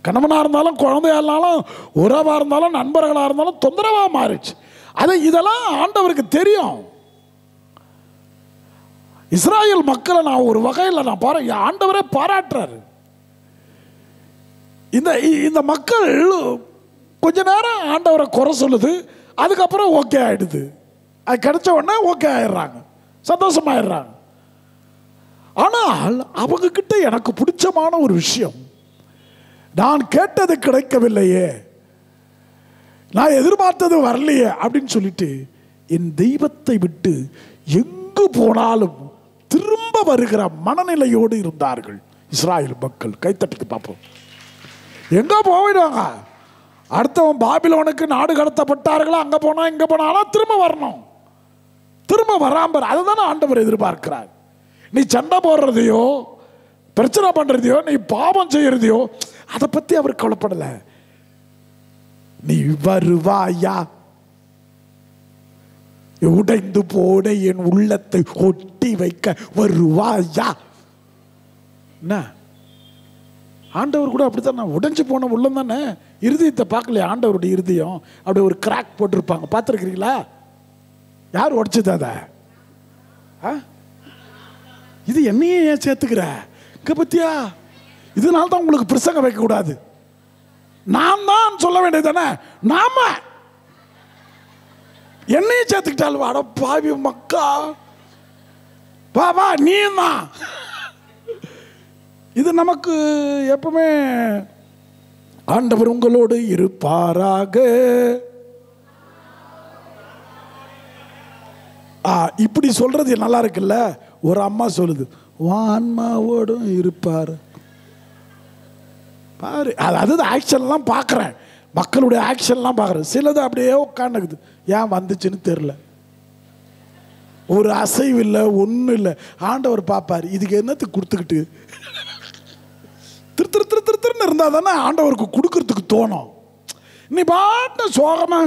கணவனா இருந்தாலும் குழந்தையா இருந்தாலும் உறவா இருந்தாலும் நண்பர்களா இருந்தாலும் தொந்தரவா மாறிடுச்சு. இதெல்லாம் ஆண்டவருக்கு தெரியும். இஸ்ராயேல் மக்களை நான் ஒரு வகையில் நான் ஆண்டவரே பாராட்டுறாரு. இந்த மக்கள் கொஞ்ச நேரம் ஆண்டவரை குறை சொல்லுது, அதுக்கப்புறம் ஓகே ஆயிடுது. அது கிடைச்ச உடனே ஓகே ஆயிடுறாங்க, சந்தோஷமாயிடுறாங்க. ஆனால் அவங்க கிட்ட எனக்கு பிடிச்சமான ஒரு விஷயம், நான் கேட்டது கிடைக்கவில்லையே, நான் எதிர்பார்த்தது வரலையே அப்படின்னு சொல்லிட்டு என் தெய்வத்தை விட்டு எங்கு போனாலும் திரும்ப வருகிற மனநிலையோடு இருந்தார்கள் இஸ்ராயேல் மக்கள். கைத்தட்டுக்கு பார்ப்போம். எங்க போயிடுவாங்க? அடுத்தவன் பாபிலோனுக்கு நாடு கடத்தப்பட்டார்களா, அங்க போனா இங்க போனாலும் திரும்ப வரணும். திரும்ப வராம அதுதானே ஆண்டவர் எதிர்பார்க்கிறார். நீ சண்டை போடுறதையோ பிரச்சனை பண்றதையோ நீ பாவம் செய்யறதையோ அதை பத்தி அவர் கவலைப்படல. நீ வருவாயா, உடைந்து போட என் உள்ளத்தை ஒட்டி வைக்க வருவாயா? என்ன ஆண்டவர் கூட அப்படித்தான், உடைஞ்சு போன உள்ளம் தானே. இருதயத்தை பார்க்கலையா? ஆண்டவருடைய இருதயம் அப்படி ஒரு கிராக் போட்டிருப்பாங்க, பார்த்துருக்கிறீங்களா? யார் உடைச்சது அத? இது என்னையே ஏன் சேர்த்துக்கிற இங்க பத்தியா? இதனால தான் உங்களுக்கு பிரசங்க வைக்க கூடாது. நான் தான் சொல்ல வேண்டியது தானே. நாம என்னையும் சேர்த்துக்கிட்டாலும் அட பாவி மக்கா, பாபா நீ தான். இது நமக்கு எப்பவுமே ஆண்டவர் உங்களோடு இருப்பாராக. இப்படி சொல்றது நல்லா இருக்குல்ல. ஒரு அம்மா சொல்லுது, ஆன்மாவோடும் இருப்பார் பாரு. அதாவது ஆக்ஷன்லாம் பார்க்குறேன், மக்களுடைய ஆக்ஷன்லாம் பார்க்குறேன். சிலது அப்படியே உட்காந்துக்குது, ஏன் வந்துச்சுன்னு தெரியல, ஒரு அசைவு இல்லை, ஒன்றும் இல்லை. ஆண்டவர் பார்ப்பார், இதுக்கு என்னத்துக்கு கொடுத்துக்கிட்டு திரு திரு திரு திருன்னு இருந்தால் தானே ஆண்டவருக்கு கொடுக்கறதுக்கு தோணும். நீ பாட்டு சோகமா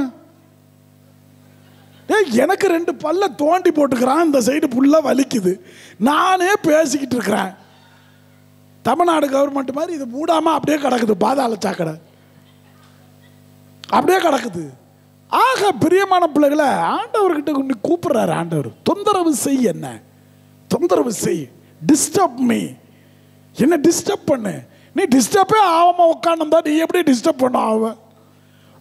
எனக்கு 2 பல்ல தோண்டி போட்டுக்கிறான், இந்த சைடு ஃபுல்லாக வலிக்குது, நானே பேசிக்கிட்டு இருக்கிறேன். தமிழ்நாடு கவர்மெண்ட் மாதிரி இது மூடாமல் அப்படியே கிடக்குது, பாதாள சாக்கடை அப்படியே கிடக்குது. ஆக பிரியமான பிள்ளைகளை ஆண்டவர்கிட்ட கொண்டு கூப்பிடுறாரு ஆண்டவர். தொந்தரவு செய், என்ன தொந்தரவு செய், டிஸ்டர்ப் மீ, என்ன டிஸ்டர்ப் பண்ணு. நீ டிஸ்டர்பே ஆகாம உட்காந்துருந்தா நீ எப்படி டிஸ்டர்ப் பண்ண ஆவ?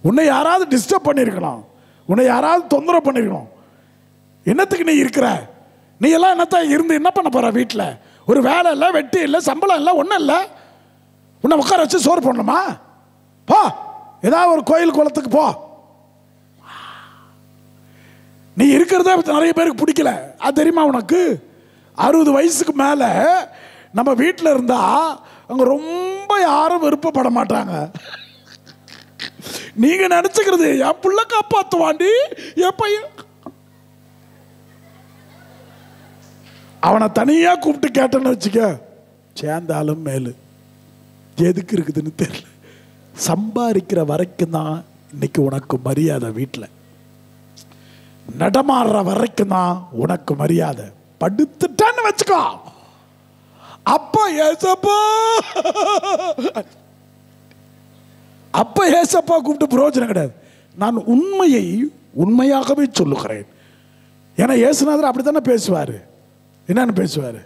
உன்னை யாராவது டிஸ்டர்ப் பண்ணியிருக்கலாம். உன்னை யாராவது தொந்தரவு பண்ணிருக்கணும். என்னத்துக்கு நீ இருக்கிற? நீ எல்லாம் என்னத்தான் இருந்து என்ன பண்ண போற? வீட்டில் ஒரு வேலை இல்லை, வெட்டி இல்லை, சம்பளம் இல்லை, ஒன்றும் இல்லை. உன்னை உட்கார வச்சு சோறு போடணுமா? போ, ஏதாவது ஒரு கோயில் குளத்துக்கு போ. நீ இருக்கிறதே நிறைய பேருக்கு பிடிக்கல, அது தெரியுமா உனக்கு? 60 வயசுக்கு மேலே நம்ம வீட்டில் இருந்தா அங்கே ரொம்ப யாரும் விருப்பப்பட மாட்டாங்க. நீங்க நினைச்சுக்கிறது என் புள்ள காப்பாத்துவாண்டி, என் பையன். அவனை தனியா கூப்பிட்டு கேட்டேன்னு வச்சுக்க, சேர்ந்தாலும் மேலு எதுக்கு இருக்குதுன்னு தெரியல. சம்பாதிக்கிற வரைக்கும் தான் இன்னைக்கு உனக்கு மரியாதை. வீட்டில் நடமாடுற வரைக்கும் தான் உனக்கு மரியாதை. படுத்துட்டான்னு வச்சுக்கோ, அப்ப ஏசப்பா அப்ப ஏசப்பா கூப்பிட்டு பிரயோஜனம் கிடையாது. நான் உண்மையை உண்மையாகவே சொல்லுகிறேன். ஏன்னா ஏசுநாதர் அப்படித்தானே பேசுவாரு. என்னன்னு பேசுவாரு?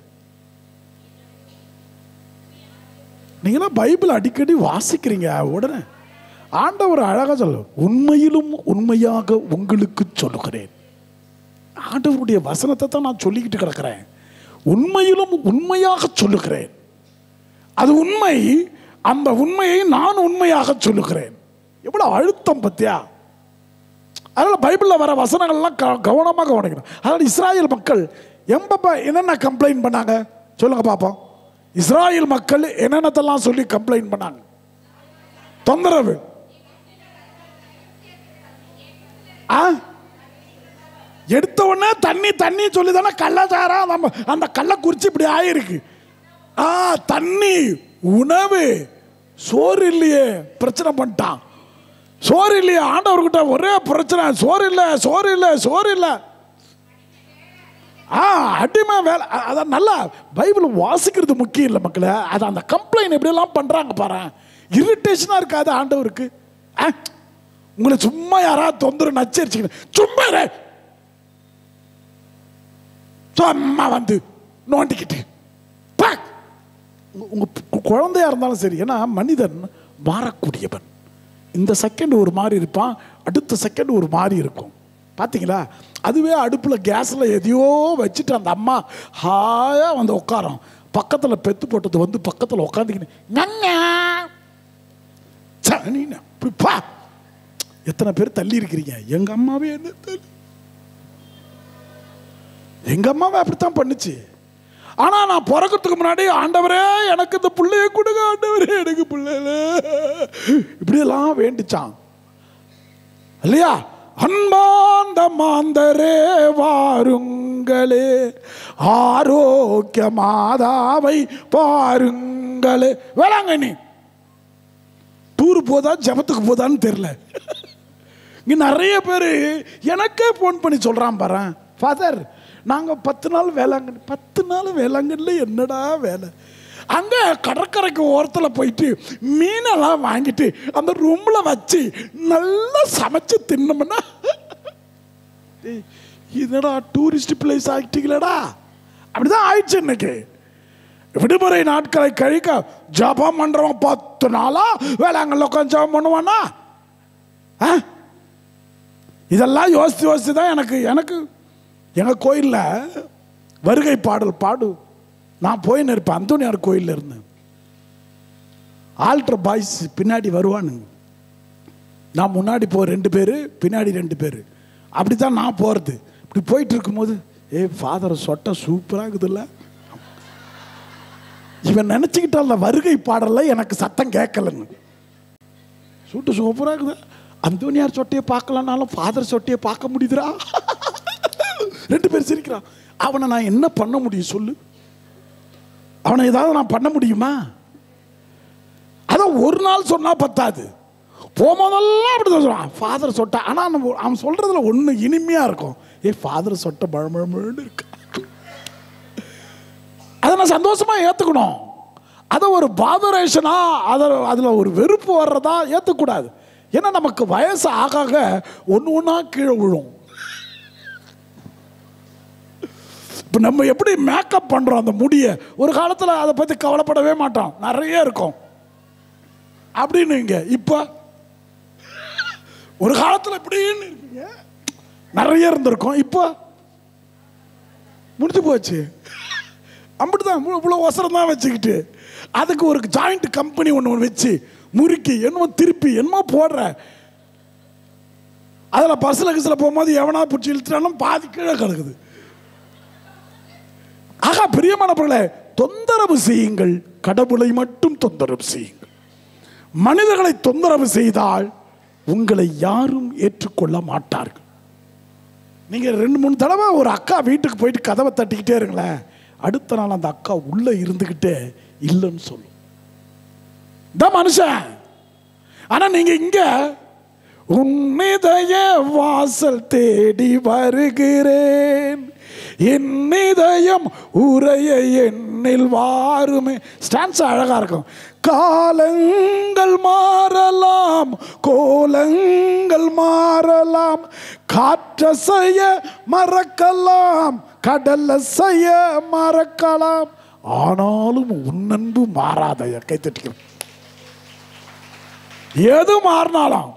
நீங்களாம் பைபிள் அடிக்கடி வாசிக்கிறீங்க. உடனே ஆண்டவர் அழகா சொல்ல, உண்மையிலும் உண்மையாக உங்களுக்கு சொல்லுகிறேன். ஆண்டவருடைய வசனத்தை தான் நான் சொல்லிக்கிட்டு கிடக்கிறேன். உண்மையிலும் உண்மையாக சொல்லுகிறேன். அது உண்மை. அந்த உண்மையை நான் உண்மையாக சொல்லுகிறேன். எவ்வளவு அழுத்தம் பத்தியா? அதனால பைபிளில் வர வசனங்கள்லாம் கவனமாக கவனிக்கணும். அதனால இஸ்ராயல் மக்கள் என்னென்ன கம்ப்ளைண்ட் பண்ணாங்க சொல்லுங்க பாப்போம். இஸ்ராயல் மக்கள் என்னென்னத்தெல்லாம் சொல்லி கம்ப்ளைண்ட் பண்ணாங்க? தொந்தரவு. எடுத்த உடனே தண்ணி தண்ணி சொல்லி தானே கள்ளச்சாரம் அந்த கள்ளக்குறிச்சி இப்படி ஆயிருக்கு. தண்ணி, உணவு, சோறு இல்லையே, பிரச்சனை பண்ணிட்டான். சோறு இல்லையே, ஆண்டவர்கிட்ட ஒரே பிரச்சனை, சோறு இல்லை, சோறு இல்லை, சோறு இல்லை. அடிமை வேலை. அதான் நல்லா பைபிள் வாசிக்கிறது முக்கியம் இல்லை மக்களே. அது அந்த கம்ப்ளைண்ட் எப்படியெல்லாம் பண்றாங்க பாரு. இரிட்டேஷனா இருக்காது ஆண்டவருக்கு? உங்களை சும்மா யாராவது தொந்தரவு நச்சரிச்சுக்கணும், சும்மா சும்மா வந்து நோண்டிக்கிட்டு உங்க குழந்தையா இருந்தாலும் சரி. ஏன்னா மனிதன் மாறக்கூடியவன். இந்த செகண்ட் ஒரு மாதிரி இருப்பான், அடுத்த செகண்ட் ஒரு மாதிரி இருக்கும். பார்த்தீங்களா? அதுவே அடுப்பில் கேஸில் எதையோ வச்சுட்டு அந்த அம்மா ஹாயா வந்து உட்காரோம். பக்கத்தில் பெத்து போட்டது வந்து பக்கத்தில் உட்காந்துக்கின்னு எத்தனை பேர் தள்ளி இருக்கிறீங்க? எங்க அம்மாவே என்ன தள்ளி, எங்க அம்மாவே அப்படித்தான் பண்ணுச்சு. ஆனா நான் பிறக்கிறதுக்கு முன்னாடி, ஆண்டவரே எனக்கு இந்த பிள்ளைய கொடுங்க, ஆண்டவரே எனக்கு பிள்ளைல, இப்படியெல்லாம் வேண்டிச்சான் இல்லையா? அன்பாந்த மாந்தரே வாருங்களே, ஆரோக்கிய மாதாவை பாருங்களே. வேளாங்கண்ணி டூர் போதா ஜபத்துக்கு போதான்னு தெரியல. இங்க நிறைய பேர் எனக்கே போன் பண்ணி சொல்றான் பாரு, ஃபாதர் நாங்கள் 10 நாள் வேளாங்கண்ணி. 10 நாள் வேளாங்கண்ணில என்னடா வேலை? அங்கே கடற்கரைக்கு ஓரத்தில் போயிட்டு மீனெல்லாம் வாங்கிட்டு அந்த ரூமில் வச்சு நல்லா சமைச்சு தின்னோம்னா, இதடா டூரிஸ்ட் பிளேஸ் ஆகிட்டீங்களடா. அப்படிதான் ஆயிடுச்சு. இன்னைக்கு விடுமுறை நாட்களை கழிக்க ஜபம் பண்றவன் 10 நாளா வேளாங்கல்ல உட்காந்து ஜபம் பண்ணுவானா? இதெல்லாம் யோசித்து யோசித்து தான் எனக்கு எங்கள் கோயிலில் வருகை பாடல் பாடு. நான் போயின்னு இருப்பேன் அந்தோனியார் கோயிலில் இருந்தேன். ஆல்டர் பாய்ஸ் பின்னாடி வருவானுங்க. நான் முன்னாடி 2 பேர், பின்னாடி 2 பேர். அப்படி தான் நான் போகிறது. இப்படி போயிட்டு இருக்கும்போது, ஃபாதர் சொட்ட சூப்பராக இருக்குதுல்ல. இவன் நினச்சிக்கிட்டால வருகை பாடல எனக்கு சத்தம் கேட்கலன்னு. சூட்டு சூப்பராக இருக்குது. அந்தோனியார் சொட்டையை பார்க்கலனாலும் ஃபாதர் சொட்டையை பார்க்க முடியுதுரா. 2 பேர் சிரிக்கிறான். அவனை நான் என்ன பண்ண முடியும் சொல்லு? அவனை ஏதாவது நான் பண்ண முடியுமா? அதான் ஒரு நாள் சொன்னா பத்தாது, போகும்போதெல்லாம் அப்படிதான் சொல்லுவான் ஃபாதர் சொட்டை. ஆனால் அவன் சொல்றதுல ஒன்று இனிமையா இருக்கும். ஃபாதர் சொட்டை பழமழமழன்னு இருக்கு. அதை நான் சந்தோஷமா ஏற்றுக்கணும். அதை ஒரு பாதரேஷனா அதில் ஒரு வெறுப்பு வர்றதா ஏற்றக்கூடாது. ஏன்னா நமக்கு வயசு ஆக ஒன்று ஒன்றா கீழே விழும். இப்போ நம்ம எப்படி மேக்கப் பண்ணுறோம் அந்த முடியை, ஒரு காலத்தில் அதை பற்றி கவலைப்படவே மாட்டோம், நிறைய இருக்கும் அப்படின்னு. இங்கே இப்போ ஒரு காலத்தில் இப்படின்னு இருப்பீங்க, நிறைய இருந்திருக்கும். இப்போ முடிஞ்சு போச்சு. அப்படிதான் இவ்வளோ அவசரம் தான் வச்சுக்கிட்டு அதுக்கு ஒரு ஜாயிண்ட் கம்பெனி ஒன்று வச்சு முறுக்கி என்னமோ திருப்பி என்னமோ போடுற. அதில் பஸ்ஸில் கிஸ்ஸில் போகும்போது எவனா பிடிச்சி இழுத்துட்டாலும் பாதி கீழே கிடக்குது. ஆகா பிரியமானவர்களே, தொந்தரவு செய்யுங்கள், கடவுளை மட்டும் தொந்தரவு செய்யுங்கள். மனிதர்களை தொந்தரவு செய்தால் உங்களை யாரும் ஏற்றுக்கொள்ள மாட்டார்கள். நீங்க 2-3 தடவை ஒரு அக்கா வீட்டுக்கு போயிட்டு கதவை தட்டிக்கிட்டே இருங்களேன், அடுத்த நாள் அந்த அக்கா உள்ள இருந்துகிட்டே இல்லைன்னு சொல்லும். தான் மனுஷன். ஆனா நீங்க இங்க உன்னிதய வாசல் தேடி வருகிறேன், என் இதயம் உரைய என்னில் வாருமே. ஸ்டான்ஸ் அழகா இருக்கும். காலங்கள் மாறலாம், கோலங்கள் மாறலாம், காற்ற செய்ய மறக்கலாம், கடல்ல செய்ய மறக்கலாம், ஆனாலும் உன்னன்பு மாறாதைய. கை தட்டிக்கிறோம். எது மாறினாலும்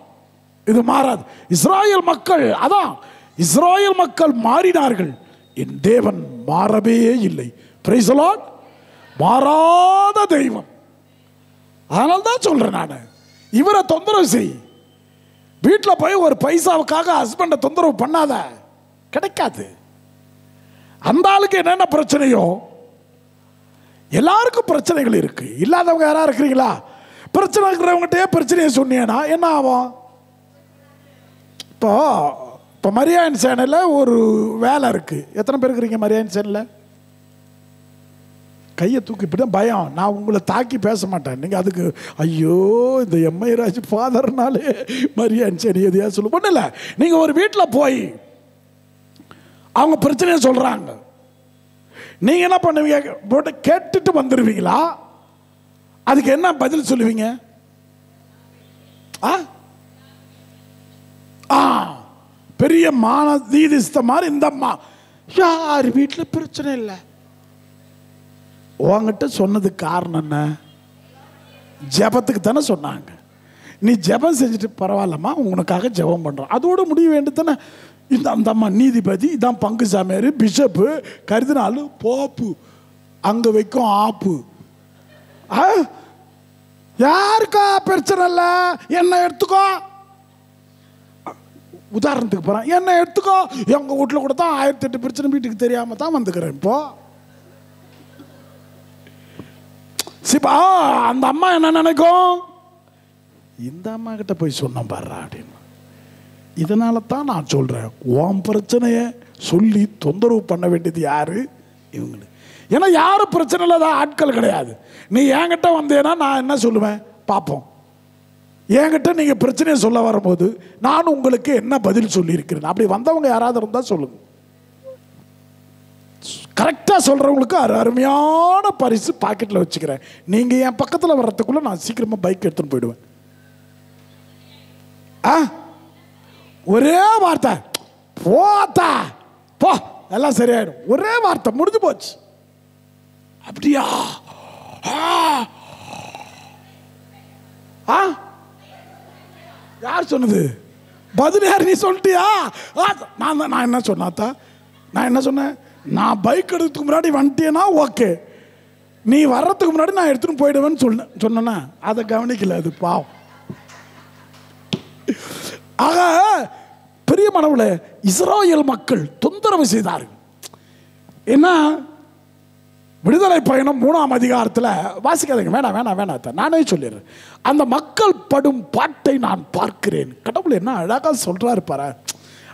இது மாறாது. இஸ்ராயேல் மக்கள், அதான் இஸ்ராயேல் மக்கள் மாறினார்கள், என் தேவன் மாறவே இல்லை. Price the Lord. மாறாத தெய்வம். அதனால தான் சொல்றேன் நான், இவரை தொந்தரவு செய். வீட்டில் போய் ஒரு பைசாவுக்காக ஹஸ்பண்டை தொந்தரவு பண்ணாத, கிடைக்காது. அந்த ஆளுக்கு என்னென்ன பிரச்சனையோ, எல்லாருக்கும் பிரச்சனைகள் இருக்கு. இல்லாதவங்க யாரா இருக்கிறீங்களா? பிரச்சனை இருக்கிறவங்ககிட்டே பிரச்சனையை சொன்னீங்கன்னா என்ன ஆகும்? இப்போ மரியாயன் சேனலில் ஒரு வேலை இருக்கு. எத்தனை பேர் இருக்கிறீங்க மரியாயன் சேனலில்? கையை தூக்கி இப்படி தான் பயம். நான் உங்களை தாக்கி பேச மாட்டேன். நீங்கள் அதுக்கு ஐயோ இந்த எம்ஐ ராஜ் ஃபாதர்னாலே மரியாயன் சேனல் எதையா சொல்ல ஒன்றும் இல்லை. நீங்கள் ஒரு வீட்டில் போய் அவங்க பிரச்சனையை சொல்கிறாங்க, நீங்கள் என்ன பண்ணுவீங்க? போட்டு கேட்டுட்டு வந்துடுவீங்களா? அதுக்கு என்ன பதில் சொல்லுவீங்க? பெரிய மான தீதிஸ்த மாதிரி இந்த அம்மா, யார் வீட்டில் பிரச்சனை இல்லை, உங்ககிட்ட சொன்னதுக்கு காரணம் என்ன? ஜெபத்துக்கு தானே சொன்னாங்க. நீ ஜெபம் செஞ்சுட்டு பரவாயில்லம்மா உனக்காக ஜெபம் பண்ணுறோம், அதோட முடிய வேண்டியது தானே. இந்த அந்த அம்மா நீதிபதி, இதான் பங்கு சாமியார், பிஷப்பு, கருதினாலு, போப்பு, அங்கே வைக்கும் ஆப்பு. யாருக்கா பிரச்சனை இல்லை, என்ன எடுத்துக்கோ. உதாரணத்துக்கு போகிறேன், என்ன எடுத்துக்கோ. எங்கள் வீட்டில் கூட தான் 1008 பிரச்சனை வீட்டுக்கு தெரியாமல் தான் வந்துக்கிறேன். இப்போ சிப்பா அந்த அம்மா என்ன நினைக்கும்? இந்த அம்மா கிட்ட போய் சொன்ன பாரு அப்படின்னு. இதனால தான் நான் சொல்கிறேன், உன் பிரச்சனையை சொல்லி தொந்தரவு பண்ண வேண்டியது யாரு? இவங்களுக்கு. ஏன்னா யாரும் பிரச்சனை இல்லாத ஆட்கள் கிடையாது. நீ என்கிட்ட வந்தேன்னா நான் என்ன சொல்லுவேன் பார்ப்போம். என்கிட்ட நீங்கள் பிரச்சனையை சொல்ல வரும்போது நான் உங்களுக்கு என்ன பதில் சொல்லியிருக்கிறேன். அப்படி வந்தவங்க யாராவது இருந்தால் சொல்லுங்க. கரெக்டாக சொல்கிறவங்களுக்கு அருமையான பரிசு பாக்கெட்டில் வச்சுக்கிறேன். நீங்கள் என் பக்கத்தில் வர்றதுக்குள்ளே நான் சீக்கிரமாக பைக் எடுத்துன்னு போயிடுவேன். ஒரே வார்த்தை, போத்தா போ, எல்லாம் சரியாயிடும். ஒரே வார்த்தை முடிஞ்சு போச்சு. அப்படியா? யார் சொன்னது? பதில் யார்? நீ சொல்லிட்டியா? நான் என்ன சொன்னாத்தா? நான் என்ன சொன்னேன்? நான் பைக் எடுக்கிறதுக்கு முன்னாடி வந்துட்டேன்னா ஓகே, நீ வர்றதுக்கு முன்னாடி நான் எடுத்துன்னு போயிடுவேன்னு சொன்னேன்னா அதை கவனிக்கல. அது பாவம். ஆக பெரிய மனவுல இஸ்ராயேல் மக்கள் தொந்தரவு செய்தார்கள். என்ன? விடுதலை பயணம் 3ஆம் அதிகாரத்தில் வாசிக்காதீங்க, வேணாம் வேணாம் வேணாம், நானே சொல்லிடுறேன். அந்த மக்கள் படும் பாட்டை நான் பார்க்கிறேன். கடவுள் என்ன அழகாக சொல்றாரு பாரு.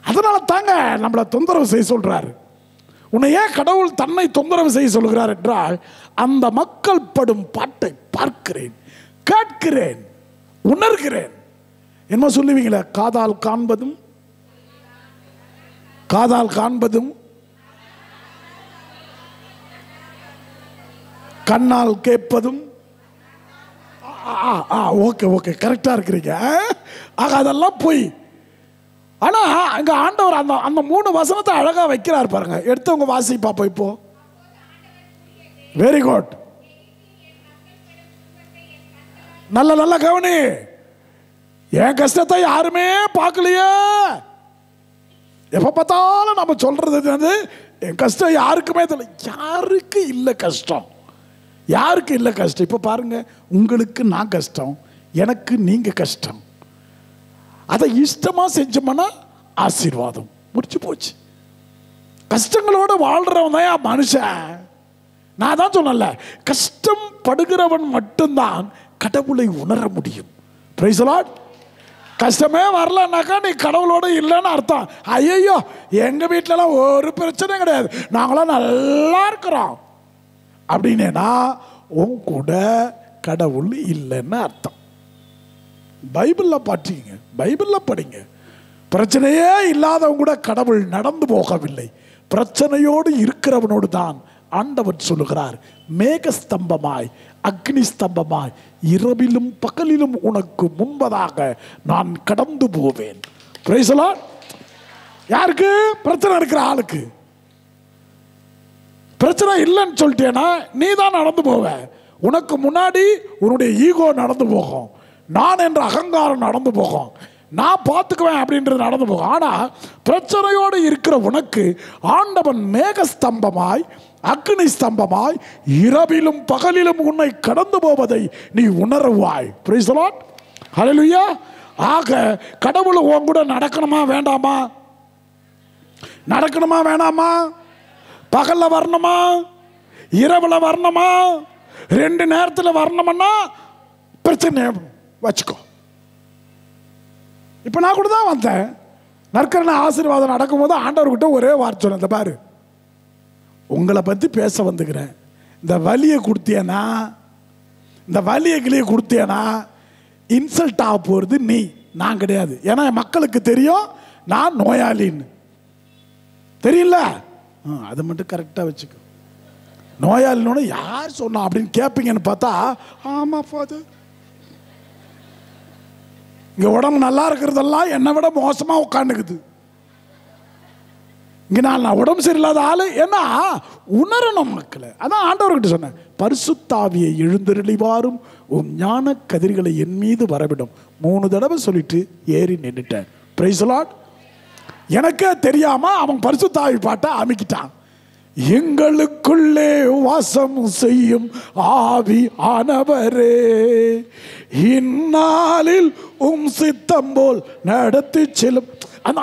அதனால தாங்க நம்மளை தொந்தரவு செய்ய சொல்றாரு. உன்னை ஏன் கடவுள் தன்னை தொந்தரவு செய்ய சொல்கிறார் என்றால், அந்த மக்கள் படும் பாட்டை பார்க்கிறேன், கேட்கிறேன், உணர்கிறேன். என்ன சொல்லுவீங்களே? காதால் காண்பதும் கண்ணால் கேட்பதும். ஓகே ஓகே, கரெக்டா இருக்கிறீங்க. ஆக அதெல்லாம் போய். ஆனா அங்க ஆண்டவர் அந்த அந்த 3 வசனத்தை அழகா வைக்கிறார் பாருங்க. எடுத்தவங்க வாசி பாப்போம். இப்போ வெரி குட், நல்ல கவனி. என் கஷ்டத்தை யாருமே பார்க்கலையே, எப்போ பார்த்தாலும் நம்ம சொல்றது வந்து என் கஷ்டம் யாருக்குமே தெரியல. யாருக்கு இல்லை கஷ்டம்? யாருக்கு இல்லை கஷ்டம்? இப்போ பாருங்க, உங்களுக்கு நான் கஷ்டம், எனக்கு நீங்க கஷ்டம். அதை இஷ்டமா செஞ்சோம்னா ஆசீர்வாதம் முடிச்சு போச்சு. கஷ்டங்களோட வாழ்றவன் தான் மனுஷன். நான் தான் சொன்னல, கஷ்டம் படுகிறவன் மட்டும்தான் கடவுளை உணர முடியும். Price the Lord. கஷ்டமே வரலன்னாக்கா நீ கடவுளோட இல்லைன்னு அர்த்தம். ஐயோ, எங்க வீட்டிலலாம் ஒரு பிரச்சனையும் கிடையாது, நாங்களாம் நல்லா இருக்கிறோம் அப்படின்னா உன் கூட கடவுள் இல்லைன்னு அர்த்தம். பைபிளில் பாட்டீங்க, பைபிளில் படிங்க. பிரச்சனையே இல்லாதவங்க கூட கடவுள் நடந்து போகவில்லை. பிரச்சனையோடு இருக்கிறவனோடு தான் ஆண்டவர் சொல்லுகிறார், மேகஸ்தம்பமாய் அக்னி ஸ்தம்பமாய் இரவிலும் பகலிலும் உனக்கு முன்பதாக நான் கடந்து போவேன். Price the Lord. யாருக்கு? பிரச்சனை இருக்கிற ஆளுக்கு. பிரச்சனை இல்லைன்னு சொல்லிட்டேன்னா நீ தான் நடந்து போவ. உனக்கு முன்னாடி உன்னுடைய ஈகோ நடந்து போகும், நான் என்ற அகங்காரம் நடந்து போகும், நான் பார்த்துக்குவேன் அப்படின்றது நடந்து போகும். ஆனால் பிரச்சனையோடு இருக்கிற உனக்கு ஆண்டவன் மேகஸ்தம்பமாய் அக்னி ஸ்தம்பமாய் இரவிலும் பகலிலும் உன்னை கடந்து போவதை நீ உணர்வாய். Praise the Lord. ஹல்லேலூயா. ஆக கடவுள் உன் கூட நடக்கணுமா வேண்டாமா? நடக்கணுமா வேண்டாமா? பகல்ல வரணுமா, இரவுல வரணுமா, 2 நேரத்தில் வரணும்னா பிரச்சனை வச்சுக்கோ. இப்போ நான் கூட தான் வந்தேன். நற்கரண ஆசீர்வாதம் நடக்கும்போது ஆண்டவர்கிட்ட ஒரே வார்த்தை சொன்னேன், இந்த பாரு, உங்களை பற்றி பேச வந்துக்கிறேன். இந்த வலியை கொடுத்தியனா, இந்த வலியை கிளியை கொடுத்தியனா இன்சல்ட் ஆக போகிறது நீ, நான் கிடையாது. ஏன்னா மக்களுக்கு தெரியும் நான் நோயாளின்னு. தெரியல, அது மட்டும் கரெக்டாக வச்சுக்கோ. நோயாளினோட யார் சொன்னா அப்படின்னு கேட்பீங்கன்னு பார்த்தா, ஆமாம் ஃபாதர், இங்கே உடம்பு நல்லா இருக்கிறதெல்லாம் என்னை விட மோசமாக உட்காந்துக்குது. இங்கே நான் உடம்பு சரியில்லாத ஆள். ஏன்னா உணரணும் மக்களை. அதான் ஆண்டவர்கிட்ட சொன்னேன், பரிசுத்தாவியை எழுந்தருளிவாரும் உன் ஞான கதிர்களை என் மீது வரவிடும். 3 தடவை சொல்லிட்டு ஏறி நின்றுட்டேன். Price the Lord. எனக்கே தெரியாம அவன் பரிசுத்தாவி பாட்டை அமைக்கிட்டான். எங்களுக்குள்ளே வாசம் செய்யும் ஆவி ஆனவரே, இந்நாளில் சித்தம் போல் நடத்தி செல்லும்.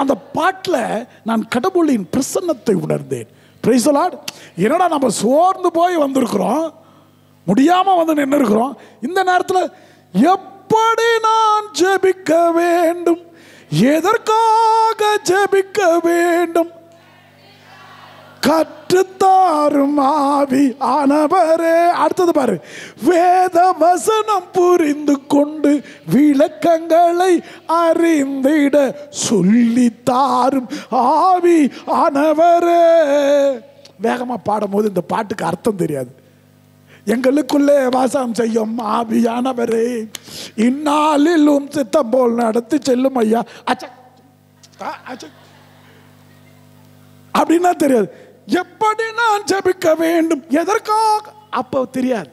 அந்த பாட்டில் நான் கடவுளின் பிரசன்னத்தை உணர்ந்தேன். Price the Lord. என்னடா நம்ம சோர்ந்து போய் வந்திருக்கிறோம், முடியாம வந்து நின்று இருக்கிறோம். இந்த நேரத்தில் எப்படி நான் ஜெபிக்க வேண்டும், எதற்காக ஜெபிக்க வேண்டும், கற்றுத்தாரும் ஆவி ஆனவரே. அடுத்தது பாரு, வேத வசனம் புரிந்து கொண்டு விளக்கங்களை அறிந்திட சொல்லித்தாரும் ஆவி ஆனவரே. வேகமா பாடும்போது இந்த பாட்டுக்கு அர்த்தம் தெரியாது. எங்களுக்குள்ளே வாசம் செய்யும் ஆவியானவரே, இந்நாளிலும் சித்தம் போல் நடத்தி செல்லும் ஐயா அப்படின்னா தெரியாது. எப்படி நான் ஜெபிக்க வேண்டும், எதற்காக, அப்போ தெரியாது.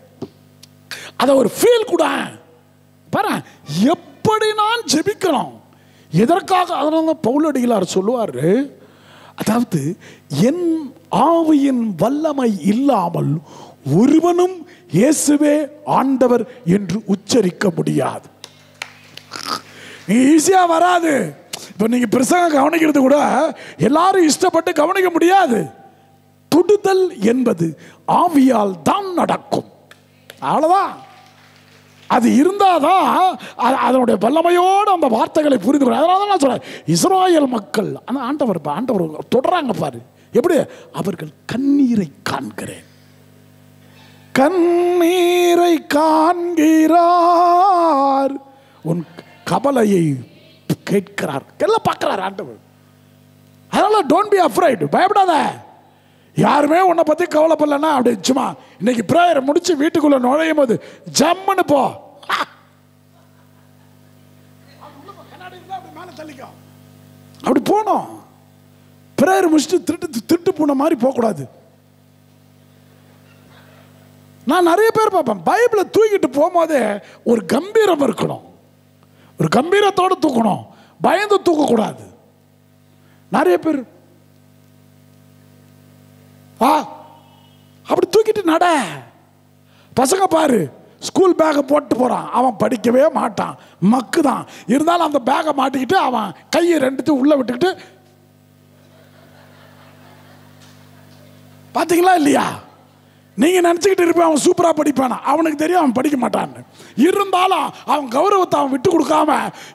அத ஒரு ஃபீல் கூட பாரு, எப்படி நான் ஜெபிக்கணும், எதற்காக. அதனால பவுலடிகளார் சொல்லுவாரு, அதாவது என் ஆவியின் வல்லமை இல்லாமல் ஒருவனும் இயேசுவே ஆண்டவர் என்று உச்சரிக்க முடியாது. ஈஸியா வராது. இப்போ நீங்க பிரசங்கம் கவனிக்கிறது கூட எல்லாரும் இஷ்டப்பட்டு கவனிக்க முடியாது. தொடுதல் என்பது ஆவியால் தான் நடக்கும். அவ்வளவுதான். அது இருந்தாதான் அதனுடைய வல்லமையோடு அந்த வார்த்தைகளை புரிந்து கொள்ள. அதனால தான் நான் சொல்றேன், இஸ்ராயேல் மக்கள் அந்த ஆண்டவர் தொடராங்க பாரு, எப்படி அவர்கள் கண்ணீரை காண்கிறேன், கண்ணீரை காண்கிறார், உன் கவலையை கேட்கிறார், எல்லாம் பார்க்கிறார் ஆண்டவர். அதனால டோன்ட் பி அஃப்ரைட், பயப்படாத. யாருமே உன்னை பத்தி கவலைப்படலன்னா அப்படி சும்மா இன்னைக்கு பிரேயர் முடிச்சு வீட்டுக்குள்ள நுழையும் போது ஜம்முன்னு போ, அப்படி போனோம். பிரேயர் முடிச்சுட்டு திருட்டு போன மாதிரி போகக்கூடாது. நான் நிறைய பேர் பார்ப்பேன், பைபிளை தூக்கிட்டு போகும்போதே ஒரு கம்பீரம் இருக்கணும், ஒரு கம்பீரத்தோடு தூக்கணும், பயந்து தூக்கக்கூடாது. நிறைய பேர் அப்படி தூக்கிட்டு நட. பசங்க பாரு, ஸ்கூல் பேக்கை போட்டு போறான், அவன் படிக்கவே மாட்டான், மக்கு தான். இருந்தாலும் அந்த பேக்கை மாட்டிக்கிட்டு அவன் கையை ரெண்டுத்தையும் உள்ள விட்டுக்கிட்டு, பாத்தீங்களா இல்லையா? நீங்க நினைச்சுக்கிட்டு இருப்பேன் அவன் சூப்பரா படிப்பானா, அவனுக்கு தெரியும் அவன் படிக்க மாட்டான்னு. இருந்தாலும் அவன் கௌரவத்தை அவன் விட்டு கொடுக்காம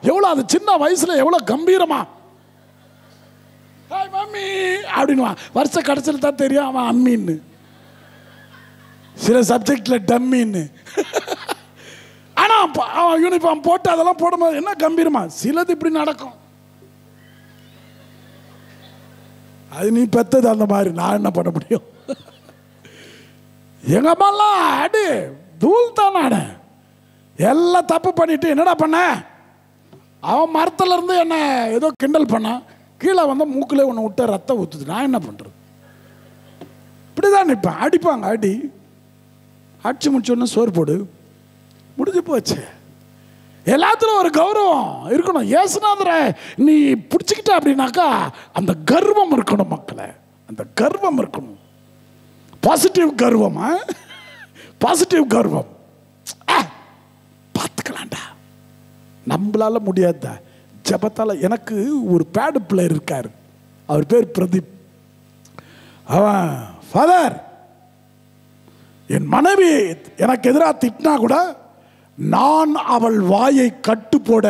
எவ்வளவு அது சின்ன வயசுல எவ்வளவு கம்பீரமா மம்மி அப்படின்னு வருஷ கடைசியில் தான் தெரியும் அவன் அம்மின்னு, சில சப்ஜெக்ட்ல டம்மின்னு. ஆனா அவன் யூனிஃபார்ம் போட்டு அதெல்லாம் போடும்போது என்ன கம்பீரமா. சிலது இப்படி நடக்கும், அது நீ பெத்தது அந்த மாதிரி, நான் என்ன பண்ண முடியும்? எங்க அம்மாலாம் அடி தூள் தான். நான் எல்லாம் தப்பு பண்ணிட்டு என்னடா பண்ண, அவன் மரத்துல இருந்து என்ன ஏதோ கிண்டல் பண்ணான், கீழே வந்து மூக்கிலே ஒன்று விட்ட ரத்தம் ஊத்துது, நான் என்ன பண்றது? இப்படிதான் நிற்பேன். அடிப்பாங்க, அடி அடிச்சு முடிச்சோன்னு சோறு போடு, முடிஞ்சு போச்சு. எல்லாத்துலும் ஒரு கௌரவம் இருக்கணும். ஏசுநாதரை நீ பிடிச்சிக்கிட்ட அப்படின்னாக்கா அந்த கர்வம் இருக்கணும் மக்களை, அந்த கர்வம் இருக்கணும். பாசிட்டிவ் கர்வம், பாசிட்டிவ் கர்வம். பார்த்துக்கலாம்டா, நம்மளால முடியாத ஜபத்தால. எனக்கு ஒரு பேடு பிளேயர் இருக்காரு, அவர் பேர் பிரதீப். அவன் ஃபாதர், என் மனைவி எனக்கு எதிராக திட்டினா கூட நான் அவள் வாயை கட்டு போட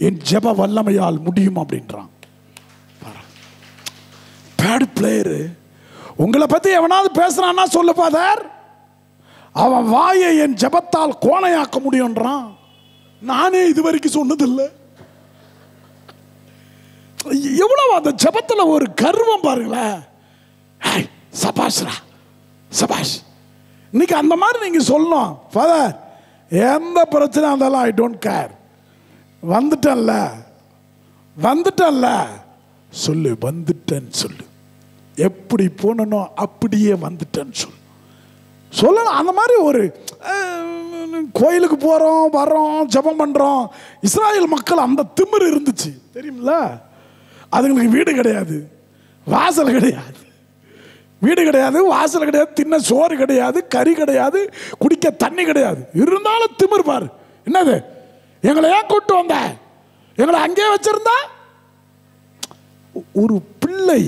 என் ஜெப வல்லமையால் முடியும் அப்படின்றான். Bad player. உங்களை பத்தி எவனாவது பேசுறான்னா சொல்லு ஃபாதர், அவன் வாயை என் ஜெபத்தால் கோணையாக்க முடியும்ன்றான். நானே இதுவரைக்கும் சொன்னதில்லை. எவ்வளவு அந்த ஜெபத்துல ஒரு கர்வம் பாருங்களேன். சபாஷ்ரா சபாஷ். இன்னைக்கு அந்த மாதிரி நீங்க சொல்லணும், ஃபாதர் எந்த பிரச்சனை இருந்தாலும் ஐ டோன்ட் கேர், வந்துட்டல்ல வந்துட்டல்ல சொல்லு, வந்துட்டேன்னு சொல்லு, எப்படி போனனும் அப்படியே வந்துட்டேன்னு சொல்லு, சொல்லணும். அந்த மாதிரி ஒரு கோயிலுக்கு போறோம் வர்றோம் ஜெபம் பண்றோம். இஸ்ராயல் மக்கள் அந்த திமிரு இருந்துச்சு தெரியுமில்ல. அதுங்களுக்கு வீடு கிடையாது, வாசல் கிடையாது, வீடு கிடையாது, வாசல் கிடையாது, தின்ன சோறு கிடையாது, கறி கிடையாது, குடிக்க தண்ணி கிடையாது. இருந்தாலும் திமிர் பாரு. என்னது, எங்களை ஏன் கூட்டு வந்த, எங்களை அங்கே வச்சிருந்தா? ஒரு பிள்ளை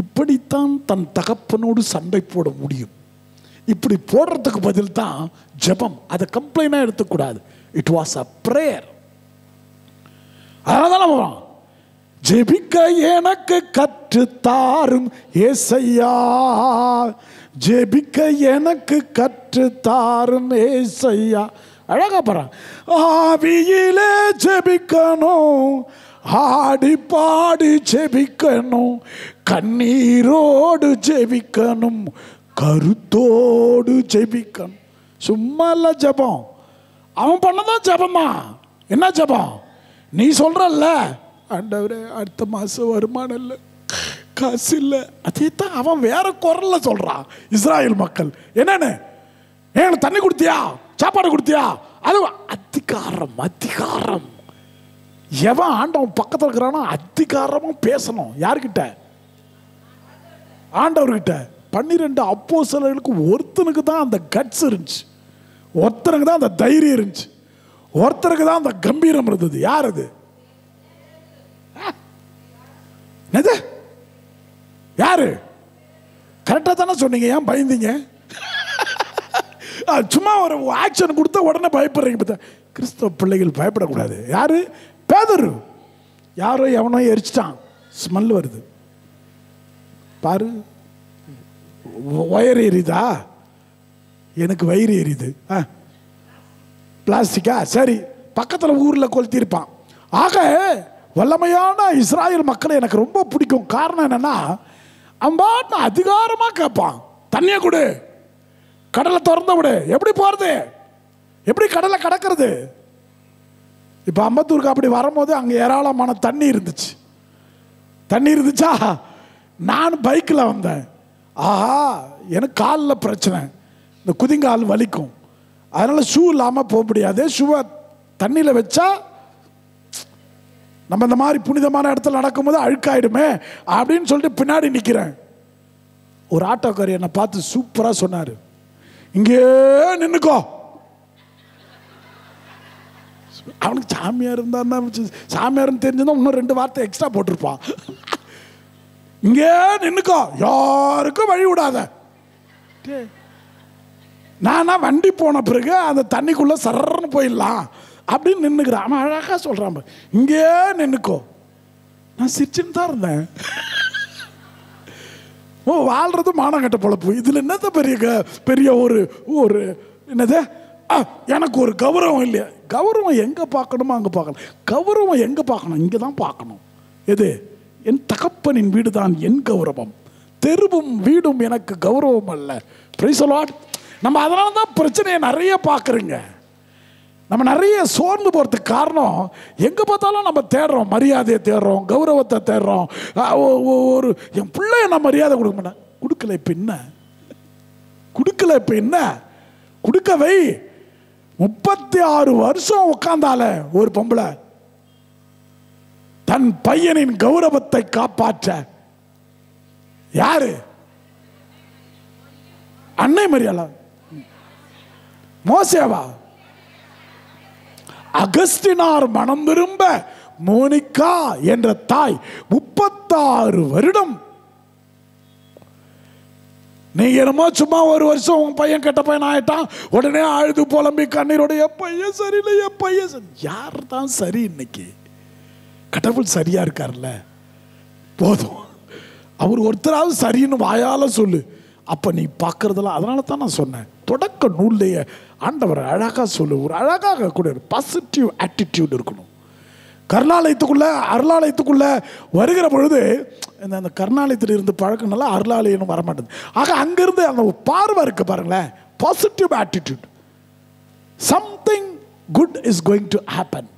இப்படித்தான் தன் தகப்பனோடு சண்டை போட முடியும். இப்படி போடுறதுக்கு பதில் தான் ஜெபம். அதை கம்ப்ளைண்டா எடுத்துக்கூடாது. It was a prayer. அதனால ஜெபிக்க எனக்கு கற்று தாரும் ஏசையா, ஜெபிக்க எனக்கு கற்று தாரும் ஏசையா. அழகா போறான். ஆவியிலே ஜெபிக்கணும், ஆடி பாடி ஜெபிக்கணும், கண்ணீரோடு ஜெபிக்கணும், கருத்தோடு ஜெபிக்கணும். சும்மா இல்ல ஜெபம். அவன் பண்ணதான் ஜெபமா. என்ன ஜெபம்? நீ சொல்றல்ல, ஆண்டவரே அடுத்த மாசம் வருமானம் இல்லை, காசு இல்லை. அதே தான் அவன் வேற குரல்ல சொல்றான். இஸ்ராயல் மக்கள் என்னன்னு, ஏன் தண்ணி கொடுத்தியா, சாப்பாடு கொடுத்தியா? அது அதிகாரம். அதிகாரம். எவன் ஆண்டவன் பக்கத்தில் இருக்கிறானோ அதிகாரமும் பேசணும். யாருக்கிட்ட? ஆண்டவர்கிட்ட. 12 அப்போஸ்தலர்களுக்கு ஒருத்தனுக்கு தான் அந்த கட்ஸ் இருந்துச்சு, ஒருத்தனுக்கு தான் அந்த தைரியம் இருந்துச்சு, ஒருத்தருக்கு தான் அந்த கம்பீரம் இருந்தது. யார் அது? யாரு? கரெக்டா தானே சொன்னீங்க, ஏன் பயந்தீங்க? சும்மா ஒரு ஆக்ஷன் கொடுத்தா உடனே பயப்படுறீங்க. கிறிஸ்தவ பிள்ளைகள் பயப்படக்கூடாது. யாரு? பேதுரு. யாரோ எவனோ எரிச்சிட்டான், ஸ்மெல் வருது பாரு. வயிறு எரியுதா? எனக்கு வயிறு எரியுது. பிளாஸ்டிக்கா? சரி, பக்கத்தில் ஊரில் கொளுத்திருப்பான். ஆக வல்லமையான இஸ்ராயல் மக்களை எனக்கு ரொம்ப பிடிக்கும். காரணம் என்னன்னா, அவன் அதிகாரமா கேட்பான். தண்ணியை கொடு, கடலை திறந்து விடு. எப்படி போறது, எப்படி கடலை கடக்கிறது? இப்ப அம்பத்தூருக்கு அப்படி வரும்போது அங்க ஏராளமான தண்ணி இருந்துச்சு. தண்ணி இருந்துச்சா? நான் பைக்கில் வந்தேன். ஆஹா, எனக்கு காலில் பிரச்சனை, இந்த குதிங்கால் வலிக்கும், அதனால ஷூ இல்லாமல் போக முடியாது. ஷூவை தண்ணியில் வச்சா நம்ம இந்த மாதிரி புனிதமான இடத்துல நடக்கும்போது அழுக்காயிடுமே அப்படின்னு சொல்லிட்டு பின்னாடி நிற்கிறேன். ஒரு ஆட்டோக்காரி என்னை பார்த்து சூப்பராக சொன்னார், இங்கே நின்னுக்கோ. அவனுக்கு சாமியார் இருந்தா, சாமியார்னு தெரிஞ்சுதான் இன்னும் 2 வார்த்தை எக்ஸ்ட்ரா போட்டிருப்பான். இங்கே நின்னுக்கோ, யாருக்கும் வழி விடாத. நானா வண்டி போன பிறகு அந்த தண்ணிக்குள்ள சரன்னு போயிடலாம் அப்படின்னு நின்னுக்கிறேன். அவன் அழகா சொல்றான், இங்கே நின்னுக்கோ. நான் சிரிச்சுன்னு தான் இருந்தேன். வாழ்றது மானங்கட்ட பொழப்பு. இதுல என்னது பெரிய ஒரு ஒரு என்னது, எனக்கு ஒரு கௌரவம் இல்லையா? கௌரவம் எங்க பார்க்கணுமோ அங்க பார்க்கணும். கௌரவம் எங்க பார்க்கணும்? இங்க தான் பார்க்கணும். எது? என் தகப்பனின் வீடு தான் என் கௌரவம், தெருவும் வீடும் எனக்கு கௌரவம் அல்ல. Price the Lord. நம்ம அதனால தான் பிரச்சனையை நிறைய பார்க்குறோங்க. நம்ம நிறைய சோர்ந்து போகிறதுக்கு காரணம், எங்கே பார்த்தாலும் நம்ம தேடுறோம், மரியாதையை தேடுறோம், கௌரவத்தை தேடுறோம். ஒரு என் பிள்ளைய நான் மரியாதை கொடுக்க மாட்டேன். கொடுக்கல இப்போ என்ன? கொடுக்கல இப்போ என்ன? கொடுக்க வை. 36 வருஷம் உட்காந்தால ஒரு பொம்பளை தன் பையனின் கௌரவத்தை காப்பாற்ற. யாரு? அன்னை மரியாளா? மோசேவா? அகஸ்டினார் மனம் விரும்ப மோனிகா என்ற தாய் 36 வருடம். நீ என்னமோ சும்மா ஒரு வருஷம் உன் பையன் கெட்ட பையன் ஆயிட்டான், உடனே அழுது புலம்பி கண்ணீரோட என் பையன் சரியில்லை, என் பையன் சரி. யார் தான் சரி? இன்னைக்கு கடவுள் சரியா இருக்கார்ல, போதும். அவர் ஒருத்தராவது சரின்னு வாயால சொல்லு. அப்ப நீ பார்க்கறதெல்லாம். அதனால தான் நான் சொன்னேன், தொடக்க நூல்லையே ஆண்டவர் அழகா சொல்லு. ஒரு அழகாக கூட பாசிட்டிவ் ஆட்டிடியூட் இருக்கணும். கருணாலயத்துக்குள்ள அருளாலயத்துக்குள்ள வருகிற பொழுது அந்த கருணாலயத்தில் இருந்து பழக்கம்னால அருளாலயம் வர மாட்டேது. ஆக அங்கிருந்து அந்த பார்வை இருக்கு பாருங்களேன், positive attitude. Something good is going to happen,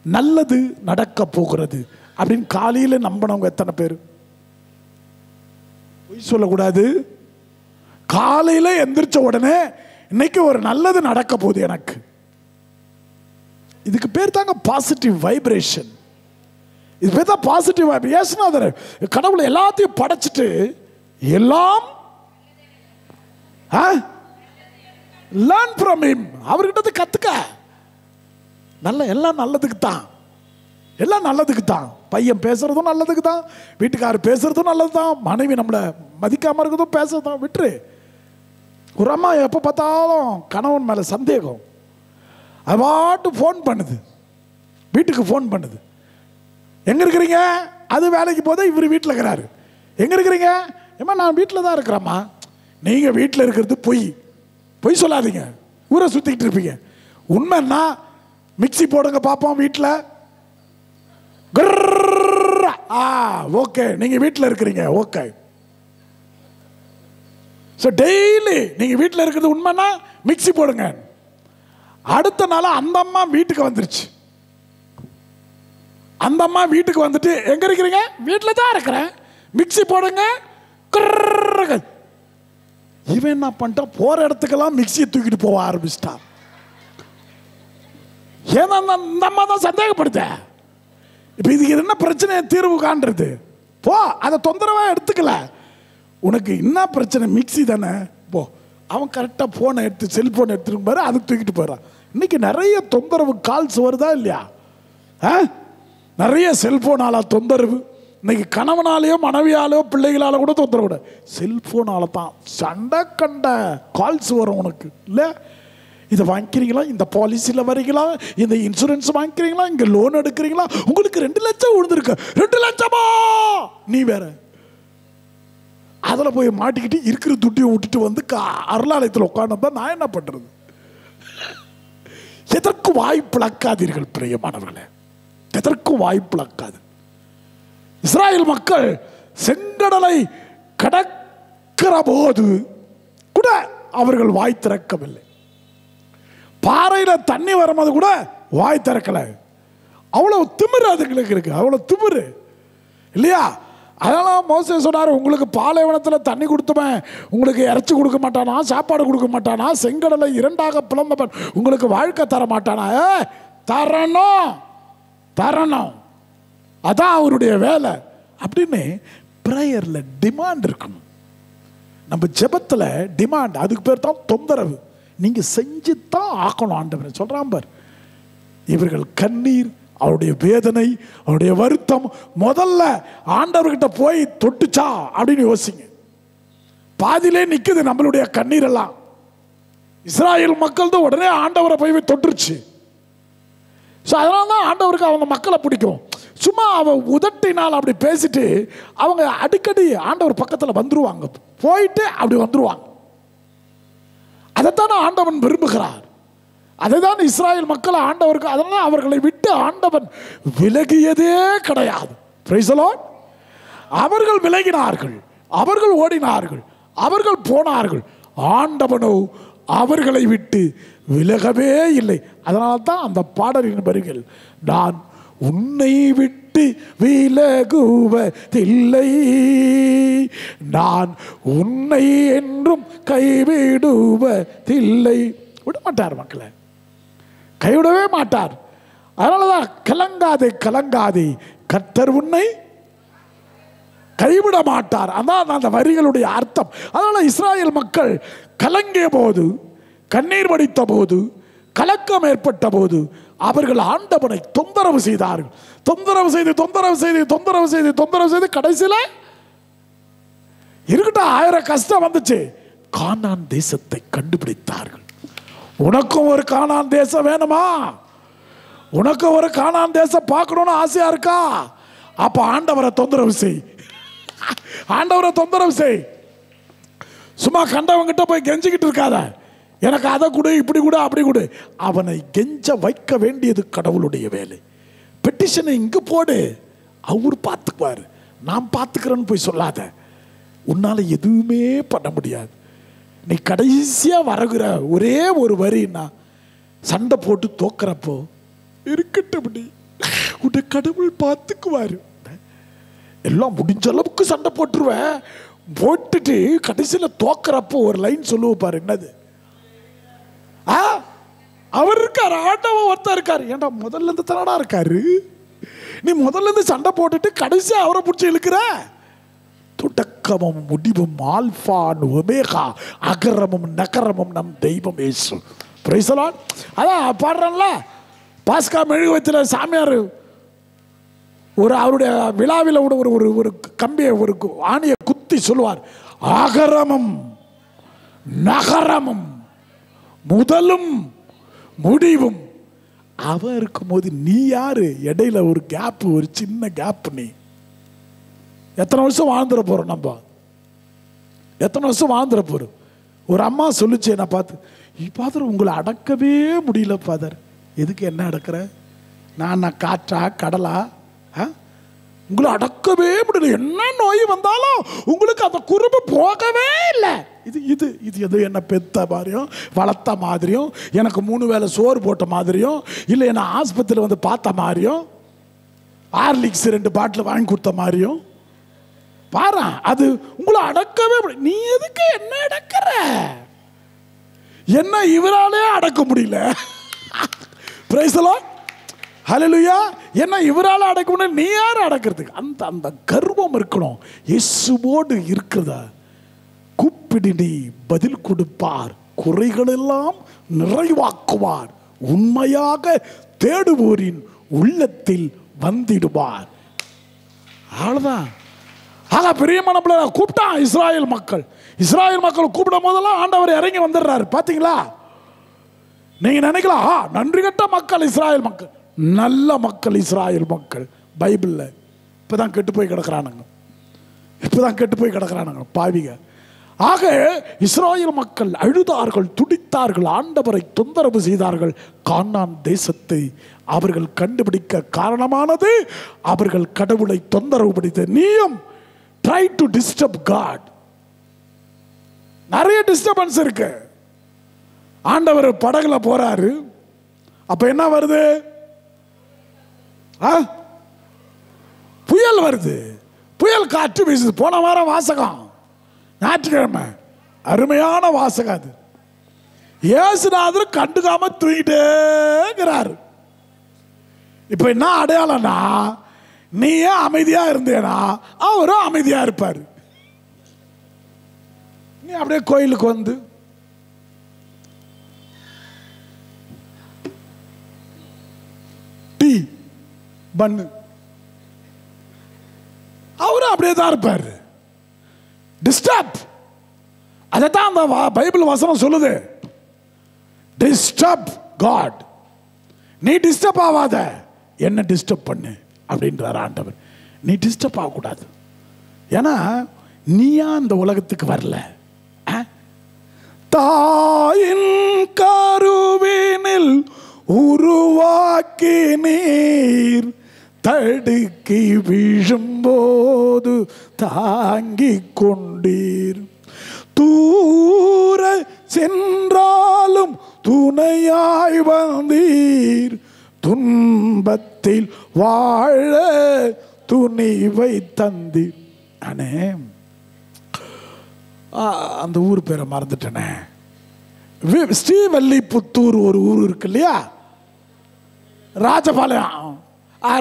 நல்லது நடக்க போகிறது அப்படின்னு காலையில் நம்பினவங்க எத்தனை பேர்? பொய் சொல்லக்கூடாது. காலையில் எந்திரிச்ச உடனே இன்னைக்கு ஒரு நல்லது நடக்க போகுது எனக்கு. இதுக்கு பேர் தாங்க பாசிட்டிவ் வைப்ரேஷன். இது பேர் தான் பாசிட்டிவ் வைப்ரேஷன். கடவுளை எல்லாத்தையும் படைச்சிட்டு எல்லாம் லேர்ன் ஃப்ரம் ஹிம், அவர்கிட்ட கத்துக்க. எல்லாம் நல்லதுக்கு தான், எல்லாம் நல்லதுக்கு தான். பையன் பேசுறதும் நல்லதுக்கு தான், வீட்டுக்காரர் பேசுறதும் நல்லது தான், மனைவி நம்மளை மதிக்காம இருக்கிறதும் பேசுறதும் விட்டுரு. ஒரு அம்மா எப்போ பார்த்தாலும் கணவன் மேலே சந்தேகம், அது பாட்டு ஃபோன் பண்ணுது, வீட்டுக்கு ஃபோன் பண்ணுது. எங்கே இருக்கிறீங்க? அது வேலைக்கு போதே இவர் வீட்டில் இருக்கிறாரு. எங்கே இருக்கிறீங்க? ஏம்மா நான் வீட்டில் தான் இருக்கிறேம்மா. நீங்கள் வீட்டில் இருக்கிறது பொய். பொய் சொல்லாதீங்க, ஊரை சுற்றிக்கிட்டு இருப்பீங்க. உண்மைன்னா மிக்சி போடுங்க பார்ப்போம் வீட்டில். ஓகே, நீங்கள் வீட்டில் இருக்கிறீங்க. ஓகே, ஸோ டெய்லி நீங்கள் வீட்டில் இருக்கிறது உண்மைன்னா மிக்சி போடுங்க. அடுத்த நாள் அந்த அம்மா வீட்டுக்கு வந்துருச்சு. அந்த அம்மா வீட்டுக்கு வந்துட்டு எங்க இருக்கிறீங்க? வீட்டில் தான் இருக்கிறேன், மிக்சி போடுங்க. இவன் என்ன பண்ணிட்டான்? போற இடத்துக்கெல்லாம் மிக்சியை தூக்கிட்டு போக ஆரம்பிச்சிட்டான். ஏன்னா இந்த அம்மா தான் சந்தேகப்படுத்த. இப்போ இதுக்கு என்ன பிரச்சனை தீர்வு காண்றது? போ, அதை தொந்தரவா எடுத்துக்கல. உனக்கு என்ன பிரச்சனை? மிக்சி தானே, போ. அவன் கரெக்டாக ஃபோனை எடுத்து செல்ஃபோன் எடுத்துட்டு பாரு, அது தூக்கிட்டு போயிடறான். இன்னைக்கு நிறைய தொந்தரவு கால்ஸ் வருதா இல்லையா? நிறைய செல்ஃபோனால தொந்தரவு. இன்னைக்கு கணவனாலேயோ மனைவியாலேயோ பிள்ளைகளால கூட தொந்தரவு கூட செல்ஃபோனால தான். சண்டை கண்ட கால்ஸ் வரும் உனக்கு. இல்லை இதை வாங்கிக்கிறீங்களா, இந்த பாலிசியில் வரீங்களா, இந்த இன்சூரன்ஸ் வாங்கிக்கிறீங்களா, இங்கே லோன் எடுக்கிறீங்களா, உங்களுக்கு 2 லட்சம் விழுந்திருக்கு. 2 லட்சமா? நீ வேற அதில் போய் மாட்டிக்கிட்டு இருக்கிற துட்டியை விட்டுட்டு வந்து அருளாலயத்தில் உட்கார்ந்து நான் என்ன பண்றது? எதற்கு வாய்ப்பிழக்காதீர்கள் பிரியமானவர்களே, எதற்கும் வாய்ப்பிழக்காது. இஸ்ராயேல் மக்கள் செங்கடலை கடக்கிற போது கூட அவர்கள் வாய் திறக்கவில்லை. பாறையில தண்ணி வரும்போது கூட வாய் திறக்கல. அவ்வளவு திமிரு அதுங்களுக்கு இருக்கு, அவ்வளவு திமிரு இல்லையா? அதனால மோசே சொன்னார், உங்களுக்கு பாலைவனத்தில் தண்ணி கொடுத்தவன் உங்களுக்கு இறைச்சி கொடுக்க மாட்டானா, சாப்பாடு கொடுக்க மாட்டானா, செங்கடலை 2ஆக பிளந்தவன் உங்களுக்கு வாழ்க்கை தர மாட்டானா? தரணும், தரணும். அதான் அவருடைய வேலை அப்படின்னு பிரேயர்ல டிமாண்ட் இருக்கணும். நம்ம ஜெபத்துல டிமாண்ட், அதுக்கு பேர் தான் தொந்தரவு. நீங்க செஞ்சு தான் ஆக்கணும் ஆண்டவர் சொல்றான் பார். இவர்கள் கண்ணீர், அவருடைய வேதனை, அவருடைய வருத்தம் முதல்ல ஆண்டவர்கிட்ட போய் தொட்டுச்சா அப்படின்னு யோசிங்க. பாதியிலே நிக்குது நம்மளுடைய கண்ணீர் எல்லாம். இஸ்ராயேல் மக்கள் தான் உடனே ஆண்டவரை போய் தொட்டுருச்சு. அதனால தான் ஆண்டவருக்கு அவங்க மக்களை பிடிக்கும். சும்மா அவன் உதட்டினால் அப்படி பேசிட்டு அவங்க அடிக்கடி ஆண்டவர் பக்கத்தில் வந்துருவாங்க, போயிட்டு அப்படி வந்துருவாங்க. அதைத்தான் ஆண்டவன் விரும்புகிறார். அதைதான் இஸ்ராயேல் மக்கள் ஆண்டவருக்கு, அதனால அவர்களை விட்டு ஆண்டவன் விலகியதே கிடையாது. Price the Lord. அவர்கள் விலகினார்கள், அவர்கள் ஓடினார்கள், அவர்கள் போனார்கள். ஆண்டவனோ அவர்களை விட்டு விலகவே இல்லை. அதனால தான் அந்த பாடலின் வரிகள், நான் உன்னை விட்டு விலகுவதில்லை, நான் உன்னை என்றும் கைவிடுவதில்லை. விடமாட்டார் மக்களை, கைவிடவே மாட்டார். அதனாலதான் கலங்காதே கலங்காதே, கர்த்தர் உன்னை கைவிட மாட்டார். அதான் அந்த வரிகளுடைய அர்த்தம். அதனால இஸ்ராயேல் மக்கள் கலங்கிய போது, கண்ணீர் வடித்த போது, கலக்கம் ஏற்பட்ட போது அவர்கள் ஆண்டவனை தொந்தரவு செய்தார்கள். தொந்தரவு செய்து தொந்தரவு செய்து தொந்தரவு செய்து தொந்தரவு செய்து கடைசியில் இருக்கட்டும், 1000 கஷ்டம் வந்துச்சு, கானான் தேசத்தை கண்டுபிடித்தார்கள். உனக்கும் ஒரு கானான் தேசம் வேணுமா? உனக்கும் ஒரு கானான் தேசம் பார்க்கணும்னு ஆசையா இருக்கா? அப்ப ஆண்டவரை தொந்தரவு செய், ஆண்டவரை தொந்தரவு செய். சும்மா கண்டவங்கிட்ட போய் கெஞ்சிக்கிட்டு இருக்காத, எனக்கு அதை கொடு, இப்படி கொடு, அப்படி கொடு. அவனை கெஞ்ச வைக்க வேண்டியது கடவுளுடைய வேலை. பெட்டிஷனை இங்கு போடு, அவர் பார்த்துக்குவார், நான் பார்த்துக்கிறேன்னு போய் சொல்லாத. உன்னால எதுவுமே பண்ண முடியாது. நீ கடைசியா வருகிற ஒரே ஒரு வரின்னா, சண்டை போட்டு தோக்கிறப்போ இருக்கட்டும், உன்னை கடவுள் பார்த்துக்குவாரு. எல்லாம் முடிஞ்ச அளவுக்கு சண்டை போட்டுருவேன், போட்டுட்டு கடைசியில் தோக்கிறப்போ ஒரு லைன் சொல்லுவோம் பாரு, என்னது? அவர் இருக்காரு, ஆண்டவன் ஒருத்தர் இருக்காரு. ஏன்டா முதல்ல இருந்து தானடா இருக்காரு, நீ முதல்ல இருந்து சண்டை போட்டுட்டு கடைசியா அவரை பிடிச்சி இழுக்கிற. தொடக்கமும் முடிவும், ஆல்பா ஒமேகா, அகரமும் நகரமும் நம் தெய்வம் இயேசு. Price the Lord. அதான் பாடுறேன்ல, பாஸ்கா மெழுகுவர்த்தியில் சாமியார் ஒரு அவருடைய விழாவில் ஒரு ஒரு ஒரு கம்பியை, ஒரு ஆணியை குத்தி சொல்லுவார், அகரமும் நகரமும் முதலும் முடிவும் அவன் இருக்கும்போது நீ யாரு? இடையில ஒரு கேப், ஒரு சின்ன கேப். நீ எத்தனை வருஷம் வாழ்ந்துட போறோம்? நம்ம எத்தனை வருஷம் வாழ்ந்துட போறோம்? ஒரு அம்மா சொல்லுச்சு என்ன பார்த்து, ஃபாதர் உங்களை அடக்கவே முடியல ஃபாதர். எதுக்கு என்ன அடக்கிற? நான் காற்றா கடலா? உங்களை அடக்கவே முடியல, என்ன நோய் வந்தாலும் உங்களுக்கு அந்த குறும்பு போகவே இல்லை. இது இது இது எது என்ன பெத்த மாதிரியும் வளர்த்த மாதிரியும், எனக்கு 3 வேளை சோறு போட்ட மாதிரியும், இல்லை என்ன ஆஸ்பத்திரியில் வந்து பார்த்த மாதிரியும், ஹார்லிக்ஸ் 2 பாட்டில் வாங்கி கொடுத்த மாதிரியும் பாரு. அது உங்களை அடக்கவே முடியல. நீ எதுக்கு என்ன அடக்கிற? என்ன இவராலே அடக்க முடியல. Praise the Lord. ஹல்லேலூயா. என்ன இவரால் அடக்க முடியல, நீ யார் அடக்கிறதுக்கு? அந்த அந்த கர்வம் இருக்கணும். இயேசுவோடு இருக்கிறதா கூப்பிடு, நீ பதில் கொடுப்பார், குறைகளெல்லாம் நிறைவாக்குவார், உண்மையாக தேடுவோரின் உள்ளத்தில் வந்திடுவார். அவ்வளவுதான். ஆக பிரியமான பிள்ளை கூப்பிட்டான் இஸ்ராயேல் மக்கள். இஸ்ராயேல் மக்கள் கூப்பிடும் போதெல்லாம் ஆண்டவர் இறங்கி வந்துடுறாரு. பாத்தீங்களா? நீங்க நினைக்கலாம் நன்றி கட்ட மக்கள் இஸ்ராயேல் மக்கள். நல்ல மக்கள் இஸ்ராயேல் மக்கள். பைபிள்ல இப்பதான் கெட்டு போய் கிடக்குறானுங்க, இப்பதான் கெட்டு போய் கிடக்குறானுங்க பாவிக. ஆக இஸ்ராயேல் மக்கள் அழுதார்கள், துடித்தார்கள், ஆண்டவரை தொந்தரவு செய்தார்கள். கானான் தேசத்தை அவர்கள் கண்டுபிடிக்க காரணமானது அவர்கள் கடவுளை தொந்தரவு படுத்த. நீயும் try to disturb God. நிறைய டிஸ்டர்பன்ஸ் இருக்கு. ஆண்டவர் படகுல போறாரு, அப்ப என்ன வருது? புயல் வருது, புயல் காற்று வீசுது. போன வாரம் வாசகம், ஞாயிற்றுக்கிழமை, அருமையான வாசகம் அது. இயேசுநாதர் கண்டுக்காம தூங்கிட்டேங்கிறாரு. இப்ப என்ன அடையாளம்னா, நீ ஏன் அமைதியா இருந்தேனா அவரும் அமைதியா இருப்பாரு. நீ அப்படியே கோயிலுக்கு வந்து டீ பண்ணு, அவரும் அப்படியே தான் இருப்பாரு. டிஸ்டர்ப். அதைத்தான் அந்த பைபிள் வசனம் சொல்லுது. Disturb God. நீ டிஸ்டர்ப் ஆகாத, என்ன டிஸ்டர்ப் பண்ணு அப்படின்றார் ஆண்டவர். நீ டிஸ்டர்ப் ஆகக்கூடாது. ஏன்னா நீயா இந்த உலகத்துக்கு வரல. தாயின் கருவினில் உருவாக்கி நீர் தடுக்கி விழும்போது தாங்கிக் கொண்டீர். தூர சென்றாலும் துணையாய் வந்தீர். துன்பத்தில் வாழ துணிவை தந்தீர். அண்ணே, அந்த ஊர் பேரை மறந்துட்டேனே. ஸ்ரீவல்லிபுத்தூர் ஒரு ஊர் இருக்கு இல்லையா, ராஜபாளையம்.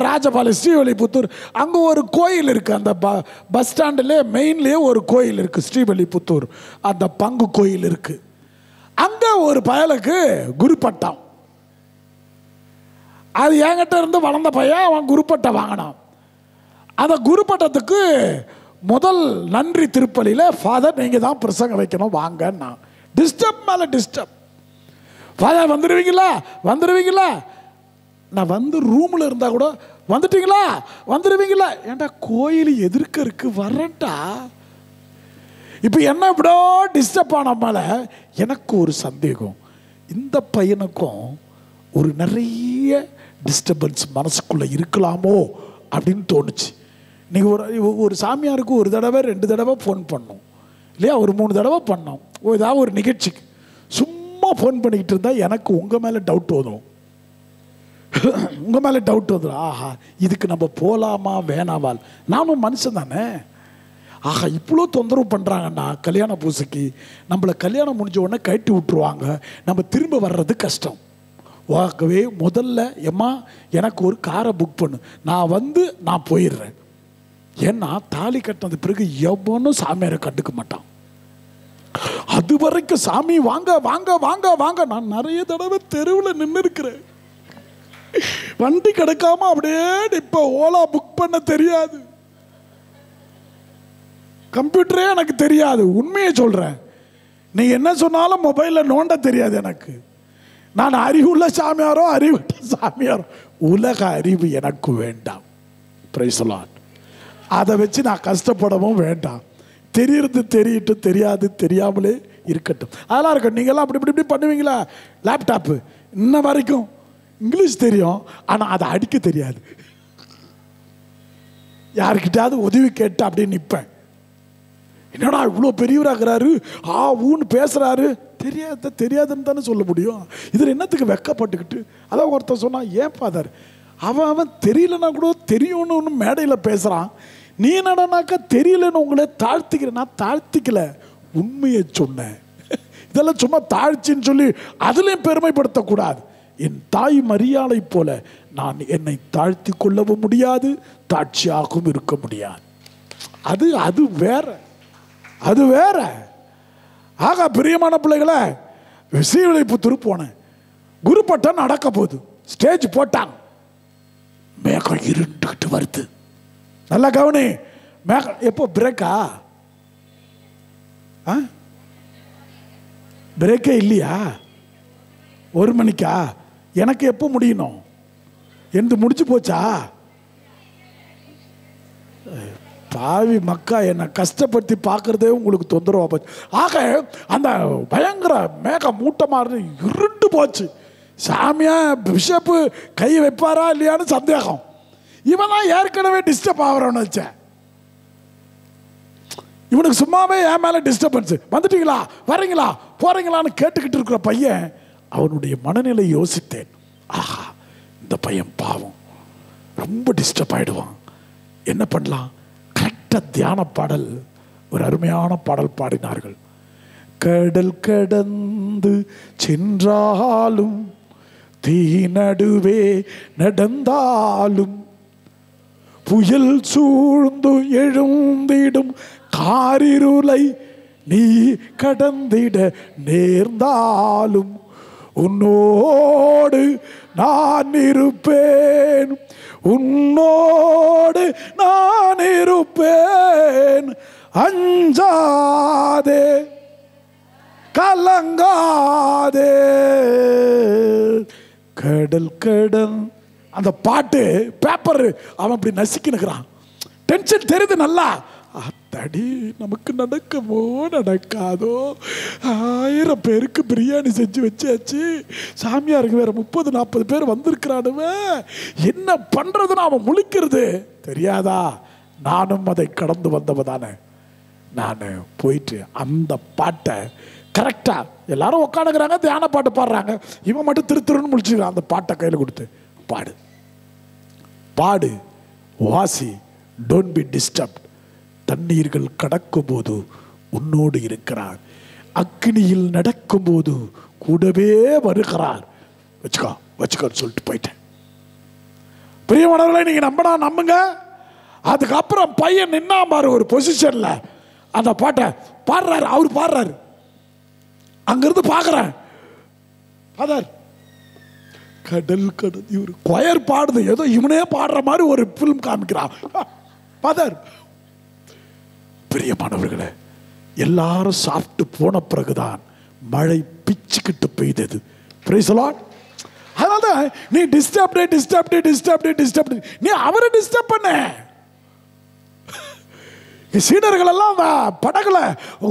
ராஜபாளையம் ஸ்ரீவல்லிபுத்தூர், அங்கே ஒரு கோயில் இருக்கு. அந்த பஸ் ஸ்டாண்டுலேயே மெயின்லேயே ஒரு கோயில் இருக்கு, ஸ்ரீவல்லிபுத்தூர். அந்த பங்கு கோயில் இருக்கு. அங்கே ஒரு பயலுக்கு குருப்பட்டம். அது என்கிட்ட இருந்து வளர்ந்த பையன், அவன் குருப்பட்டம் வாங்கினான். அந்த குருப்பட்டத்துக்கு முதல் நன்றி திருப்பலியில், ஃபாதர் நீங்கள் தான் பிரசங்கம் வைக்கணும் வாங்கன்னா. டிஸ்டர்ப் மேலே டிஸ்டர்ப். ஃபாதர் வந்துடுவீங்களா வந்துடுவீங்களா? நான் வந்து ரூமில் இருந்தால் கூட வந்துட்டீங்களா வந்துடுவீங்களா? ஏன்டா கோயில் எதிர்க்க இருக்கு, வரட்டா. இப்போ என்ன இப்படோ டிஸ்டர்ப் ஆன மேலே எனக்கு ஒரு சந்தேகம். இந்த பையனுக்கும் ஒரு நிறைய டிஸ்டர்பன்ஸ் மனசுக்குள்ளே இருக்கலாமோ அப்படின்னு தோணுச்சு. நீங்கள் ஒரு சாமியாருக்கு ஒரு தடவை 2 தடவை ஃபோன் பண்ணோம் இல்லையா, ஒரு 3 தடவை பண்ணோம். ஏதாவது ஒரு நிகழ்ச்சிக்கு சும்மா ஃபோன் பண்ணிக்கிட்டு இருந்தால் எனக்கு உங்கள் மேலே டவுட் வரும். உங்கள் மேலே டவுட் வந்துடும். ஆஹா, இதுக்கு நம்ம போகலாமா வேணாவால்? நானும் மனுஷன் தானே. ஆஹா, இவ்வளோ தொந்தரவு பண்ணுறாங்கண்ணா கல்யாண பூசைக்கு. நம்மளை கல்யாணம் முடிஞ்ச உடனே கட்டி விட்டுருவாங்க, நம்ம திரும்ப வர்றது கஷ்டம். ஆகவே முதல்ல எம்மா எனக்கு ஒரு காரை புக் பண்ணு, நான் வந்து நான் போயிடுறேன். ஏன்னா தாலி கட்டினது பிறகு எவனும் சாமியாரை கண்டுக்க மாட்டான். அது வரைக்கும் சாமி வாங்க வாங்க வாங்க வாங்க. நான் நிறைய தடவை தெருவில் நின்று இருக்கிறேன். வண்டி கிடைக்காம அப்படியே இப்ப ஓலா புக் பண்ண தெரியாது, கம்ப்யூட்டரே எனக்கு தெரியாது. உண்மையை சொல்றேன். நீ என்ன சொன்னாலும் மொபைல்ல நோண்ட தெரியாது எனக்கு. நான் அறிவுள்ள சாமியாரோ அறிவுள்ள சாமியாரோ, உலக அறிவு எனக்கு வேண்டாம். Praise the Lord. அதை வச்சு நான் கஷ்டப்படவும் வேண்டாம். தெரியறது தெரியட்டு, தெரியாது தெரியாமலே இருக்கட்டும். அதெல்லாம் இருக்கட்டும். நீங்கள்லாம் அப்படி இப்படி இப்படி பண்ணுவீங்களா? லேப்டாப்பு இன்ன வரைக்கும் இங்கிலீஷ் தெரியும், ஆனால் அதை அடிக்க தெரியாது. யாருக்கிட்டாவது உதவி கேட்டு அப்படியே நிற்பேன். என்னடா இவ்வளோ பெரியவராகிறாரு, ஊன்னு பேசுகிறாரு, தெரியாதுன்னு தானே சொல்ல முடியும். இதில் என்னத்துக்கு வெக்கப்பட்டுக்கிட்டு? அதான் ஒருத்தர் சொன்னான், ஏன் ஃபாதர் அவன் தெரியலன்னா கூட தெரியும்னு ஒன்று மேடையில் பேசுகிறான், நீ என்னடானாக்கா தெரியலன்னு உங்களே தாழ்த்திக்கிற. நான் தாழ்த்திக்கல, உண்மையை சொன்னேன். இதெல்லாம் சும்மா தாழ்ச்சின்னு சொல்லி அதுலேயும் பெருமைப்படுத்தக்கூடாது. என் தாய் மரியாதை போல நான் என்னை தாழ்த்தி கொள்ளவும் முடியாது, தாட்சியாகவும் இருக்க முடியாது. அது வேற, அது வேற. ஆக பிரியமான பிள்ளைகளை, ஸ்ரீவில்லிபுத்தூர் போனேன். குருப்பட்டம் நடக்க போகுது. ஸ்டேஜ் போட்டாங்க. மேகம் இருண்டுகிட்டு வருது. நல்லா கவனி. மேகம் எப்போ பிரேக்கா? பிரேக்கே இல்லையா? 1 மணிக்கா? எனக்கு எப்போ முடியணும்? எந்த முடிச்சு போச்சா? பாவி மக்கா, என்னை கஷ்டப்படுத்தி பார்க்கறதே உங்களுக்கு தொந்தரவா போச்சு. ஆக அந்த பயங்கர மேக மூட்டமாக இருண்டு போச்சு. சாமியா பிஷப்பு கை வைப்பாரா இல்லையான்னு சந்தேகம். இவன் தான் ஏற்கனவே டிஸ்டர்ப் ஆகிறவன்னு வச்சேன். இவனுக்கு சும்மாவே என் மேலே டிஸ்டர்பன்ஸ். வந்துட்டீங்களா வரீங்களா போறீங்களான்னு கேட்டுக்கிட்டு இருக்கிற பையன், அவனுடைய மனநிலை யோசித்தேன். ஆஹா, இந்த பையன் பாவம், ரொம்ப டிஸ்டர்ப் ஆயிடுவான். என்ன பண்ணலாம்? கரெக்டாக தியான பாடல், ஒரு அருமையான பாடல் பாடினார்கள். கடல் கடந்து சென்றாலும் தீ நடுவே நடந்தாலும் புயல் சூழ்ந்து எழுந்திடும் காரிருளை நீ கடந்திட நேர்ந்தாலும் உன்னோடு நான் இருப்பேன், உன்னோடு நான் இருப்பேன். அஞ்சாதே கலங்காதே. கடல் கடல் அந்த பாட்டு பேப்பர் அவன் அப்படி நசுக்கினுக்கிறான். டென்ஷன் தெரியுது நல்லா. அத்தடி நமக்கு நடக்குமோ நடக்காதோ, 1000 பேருக்கு பிரியாணி செஞ்சு வச்சாச்சு, சாமியாருக்கு வேற 30-40 பேர் வந்திருக்கிறானுவ, என்ன பண்றதுன்னு அவன் முழிக்கிறது தெரியாதா? நானும் அதை கடந்து வந்தவதானே. நான் போயிட்டு அந்த பாட்டை கரெக்டா எல்லாரும் உட்காந்துக்கிறாங்க, தியான பாட்டு பாடுறாங்க, இவன் மட்டும் திருன்னு முழிச்சுக்கிறான். அந்த பாட்டை கையில் கொடுத்து பாடு பாடு வாசி, டோன்ட் பி டிஸ்டர்ப்ட். தண்ணீர்கள் கடக்கும் போது உன்னோடு இருக்கிறார், அக்னியில் நடக்கும் போது கூடவே வருகிறார். வச்சுக்கோ வச்சுக்கோன்னு சொல்லிட்டு போயிட்டேன். பிரியமானவர்களே, நீங்க நம்பினா நம்புங்க. அதுக்கப்புறம் பையன் நின்னா பாரு ஒரு பொசிஷன்ல, அந்த பாட்டை பாடுறாரு, அவர் பாடுறாரு, அங்கிருந்து பாக்குறேன். ஃபாதர் கடல் கடல் இவர் கொயர் பாடுது, ஏதோ இவனே பாடுற மாதிரி ஒரு பிலிம் காமிக்கிறான். ஃபாதர், பிரியமானவர்களே, எல்லாரும் சாப்பிட்டு போன பிறகுதான் மழை பிச்சுக்கிட்டு பெய்தது. Price the Lord. அதனால நீ டிஸ்டர்ப் நீ அவரை டிஸ்டர்ப் பண்ண. சீடர்கள் எல்லாம் படகுல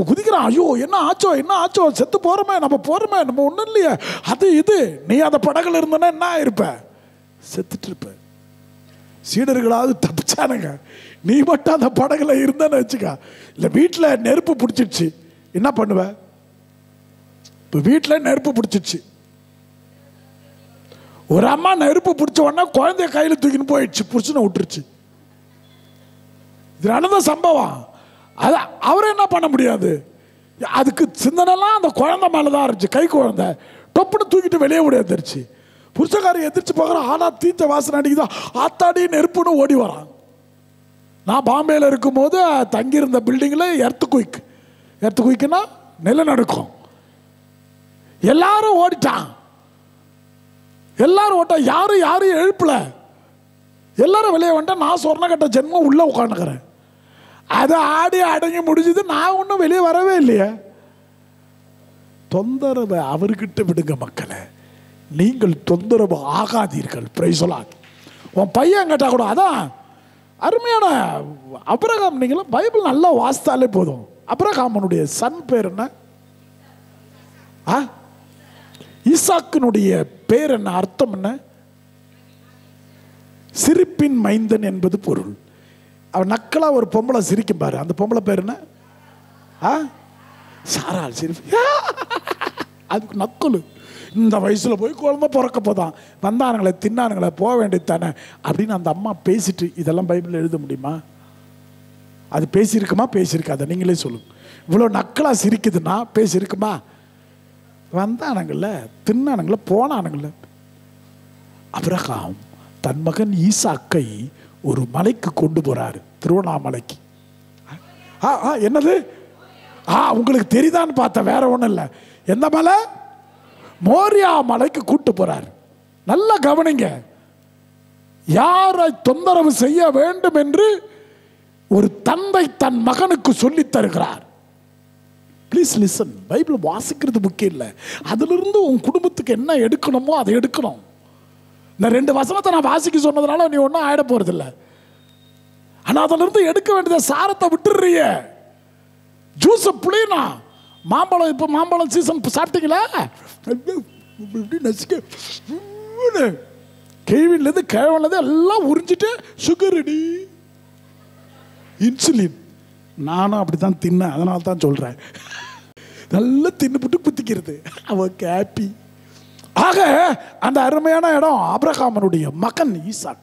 குதிக்கிறான். ஐயோ என்ன ஆச்சோ, செத்து போறோமே, நம்ம ஒண்ணும் இல்லையே, அது இது. நீ அந்த படகுல இருந்தனா என்ன ஆயிருப்ப? செத்துட்டு இருப்ப. சீடர்களாவது தப்பிச்சானுங்க, நீ மட்டும் அந்த படகுல இருந்தன்னு வச்சுக்க. இல்ல வீட்டுல நெருப்பு பிடிச்சிடுச்சு, என்ன பண்ணுவ? இப்ப வீட்டுல நெருப்பு பிடிச்சிடுச்சு, ஒரு அம்மா நெருப்பு பிடிச்ச உடனே குழந்தைய கையில தூக்கின்னு போயிடுச்சு, புருஷனை விட்டுருச்சு. இது நடந்த சம்பவம். அது அவரை என்ன பண்ண முடியாது, அதுக்கு சிந்தனைலாம் அந்த குழந்தை மேலதான் இருந்துச்சு. கை குழந்தை டொப்புன்னு தூக்கிட்டு வெளியே முடியாதுருச்சு. புருஷக்காரர் எதிர்த்து பார்க்குறான், ஆனா தீத்த வாசனை அடிக்குதா, ஆத்தாடி நெருப்புன்னு ஓடி வரான். நான் பாம்பேல இருக்கும் போது தங்கியிருந்த பில்டிங்ல எர்த்து குயிக்குன்னா நிலநடுக்கம். எல்லாரும் ஓடிட்டான், யாரும் எழுப்பல, எல்லாரும் வெளியே வந்துட்டா. நான் சொன்ன கட்ட ஜென்மம் உள்ள உட்காந்துக்கிறேன். அது ஆடி அடங்கி முடிஞ்சது, நான் ஒன்றும் வெளியே வரவே இல்லையே. தொந்தரவு அவர்கிட்ட விடுங்க மக்களை, நீங்கள் தொந்தரவு ஆகாதீர்கள். Price the Lord. உன் பையன் கேட்டா கூட அதான் அருமையான அபிரகாம். நீங்களும் பைபிள் நல்லா வாசித்தாலே போதும். அபிரகாமனுடைய சன் பேர் என்ன? ஈசாக்கினுடைய பேர் என்ன? அர்த்தம் என்ன? சிரிப்பின் மைந்தன் என்பது பொருள். அவன் நக்கலா ஒரு பொம்பளை சிரிக்கும் பாரு, அந்த பொம்பளை பேர் என்ன? சாரால் சிரிப்பு. அதுக்கு நக்கலு. இந்த வயசுல போய் குழந்தை பிறக்க போதான், வந்தானுங்களே தின்னானுங்களே, போக வேண்டியது தானே அப்படின்னு அந்த அம்மா பேசிட்டு. இதெல்லாம் பைபிள் எழுத முடியுமா? அது பேசியிருக்காத? நீங்களே சொல்லுங்க. இவ்வளோ நக்கலா சிரிக்குதுன்னா பேசியிருக்குமா? வந்தானுங்கள, தின்னானுங்கள, போனானுங்கள. அபிரகாம் தன் மகன் ஈசாக்கை ஒரு மலைக்கு கொண்டு போறாரு, திருவண்ணாமலைக்கு. என்னது? உங்களுக்கு தெரியுதான்னு பார்த்தா, வேற ஒண்ணும் இல்லை. எந்த மலை? மோரியா மலைக்கு கூட்டு போறாரு. நல்லா கவனிங்க, யாரை தொந்தரவு செய்ய வேண்டும் என்று ஒரு தந்தை தன் மகனுக்கு சொல்லித் தருகிறார். Please listen. பைபிள் வாசிக்கிறது முக்கியம் இல்லை, அதிலிருந்து உன் குடும்பத்துக்கு என்ன எடுக்கணுமோ அதை எடுக்கணும். இந்த 2 வசனத்தை நான் வாசிக்க சொன்னதுனால நீ ஒன்றும் ஆயிட போறதில்ல. ஆனா அதிலிருந்து எடுக்க வேண்டியத சாரத்தை விட்டுறிய. ஜூஸை புளியனா, மாம்பழம், இப்போ மாம்பழம் சீசன் சாப்பிட்டீங்களா? நசிக்க கேள்வியிலேருந்து கிழவன்லேருந்து எல்லாம் உறிஞ்சிட்டு சுகர் அடி, இன்சுலின். நானும் அப்படித்தான் தின்னேன், அதனால தான் சொல்றேன். நல்லா தின்னுபிட்டு குத்திக்கிறது, அவருக்கு ஹாப்பி. ஆக அந்த அருமையான இடம் ஆபிரகாமனுடைய மகன் Isaac.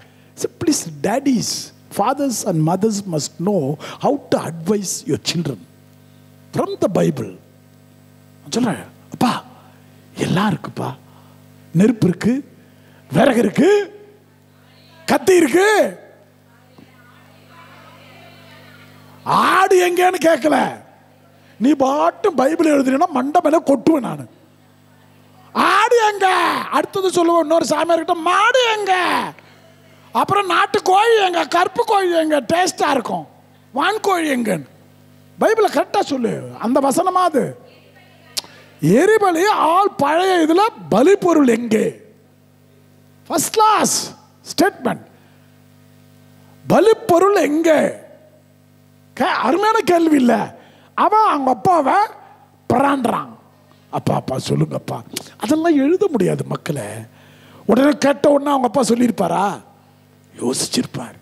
Please daddy's, fathers and mothers must know how to advise your children from the Bible. சொல்றேன், அப்பா எல்லாம் இருக்குப்பா, நெருப்பு இருக்கு, விறகு இருக்கு, கத்தி இருக்கு, ஆடு எங்கன்னு கேட்கல. நீ பாட்டும் பைபிள் எழுதுனா மண்டை மேல கொட்டுவேன் நான். ஆடு எங்க? அடுத்தது சொல்லுவோம் இன்னொரு சாமியார்கிட்ட, மாடு எங்க? அப்புறம் நாட்டு கோழி எங்க? கருப்பு கோழி எங்க? டேஸ்டா இருக்கும். வான்கோழி எங்கன்னு பைபிள கரெக்டா சொல்லு. அந்த வசனமா அது? எரிபலி ஆள் பழைய இதுல பலி பொருள் எங்கே? First class statement. பலி பொருள் எங்கே? அருமையான கேள்வி இல்ல. அவன் அவங்க அப்பாவை பிராண்டான். அப்பா அப்பா சொல்லுங்கப்பா. அதெல்லாம் எழுத முடியாது மக்களே. உடனே கேட்ட உடனே அவங்க அப்பா சொல்லியிருப்பாரா? யோசிச்சிருப்பார்.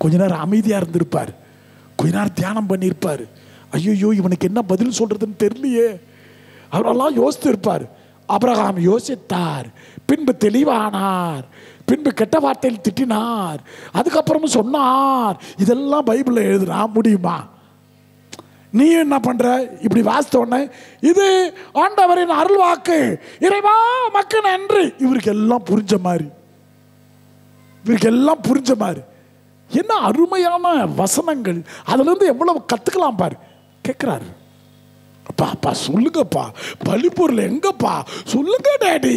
கொஞ்ச நேரம் அமைதியா இருந்திருப்பார். கொஞ்ச நேரம் தியானம் பண்ணியிருப்பார். ஐயோ இவனுக்கு என்ன பதில் சொல்றதுன்னு தெரியலையே, அவரெல்லாம் யோசித்திருப்பார். ஆபிரகாம் யோசித்தார், பின்பு தெளிவானார், பின்பு கெட்ட வார்த்தையில் திட்டினார், அதுக்கப்புறமும் சொன்னார். இதெல்லாம் பைபிள்ல எழுதுனா முடியுமா? நீ என்ன பண்ற? இப்படி வாசித்த உடனே இது ஆண்டவரின் அருள் வாக்கு, இறைவா உமக்கு நன்றி. இவருக்கு எல்லாம் புரிஞ்ச மாதிரி, இவருக்கு எல்லாம் புரிஞ்ச மாதிரி. என்ன அருமையான வசனங்கள். அதுல இருந்து எவ்வளவு கத்துக்கலாம் பாரு. கேட்கிறாரு, அப்பா அப்பா சொல்லுங்கப்பா, பலிப்பொருள் எங்கப்பா சொல்லுங்க டேடி.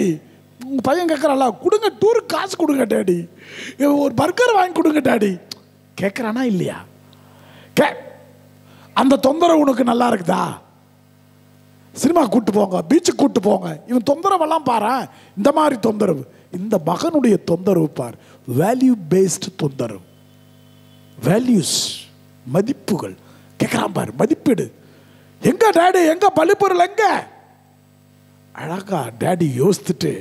உங்க பையன் கேட்கறாளா, கொடுங்க டூருக்கு காசு கொடுங்க டேடி, ஒரு பர்கர் வாங்கி கொடுங்க டேடி. கேட்கறானா இல்லையா? அந்த தொந்தரவு உனக்கு நல்லா இருக்குதா? சினிமா கூட்டு போங்க, பீச்சுக்கு கூட்டு போங்க. இவன் தொந்தரவெல்லாம் பாரு. இந்த மாதிரி தொந்தரவு. இந்த மகனுடைய தொந்தரவு பார், வேல்யூ பேஸ்ட் தொந்தரவு. வேல்யூஸ், மதிப்புகள் கேட்கறான் பாரு. மதிப்பீடு எங்க டேடி, எங்க பலிப்பொருள் எங்க? அழகா டேடி யோசித்துட்டு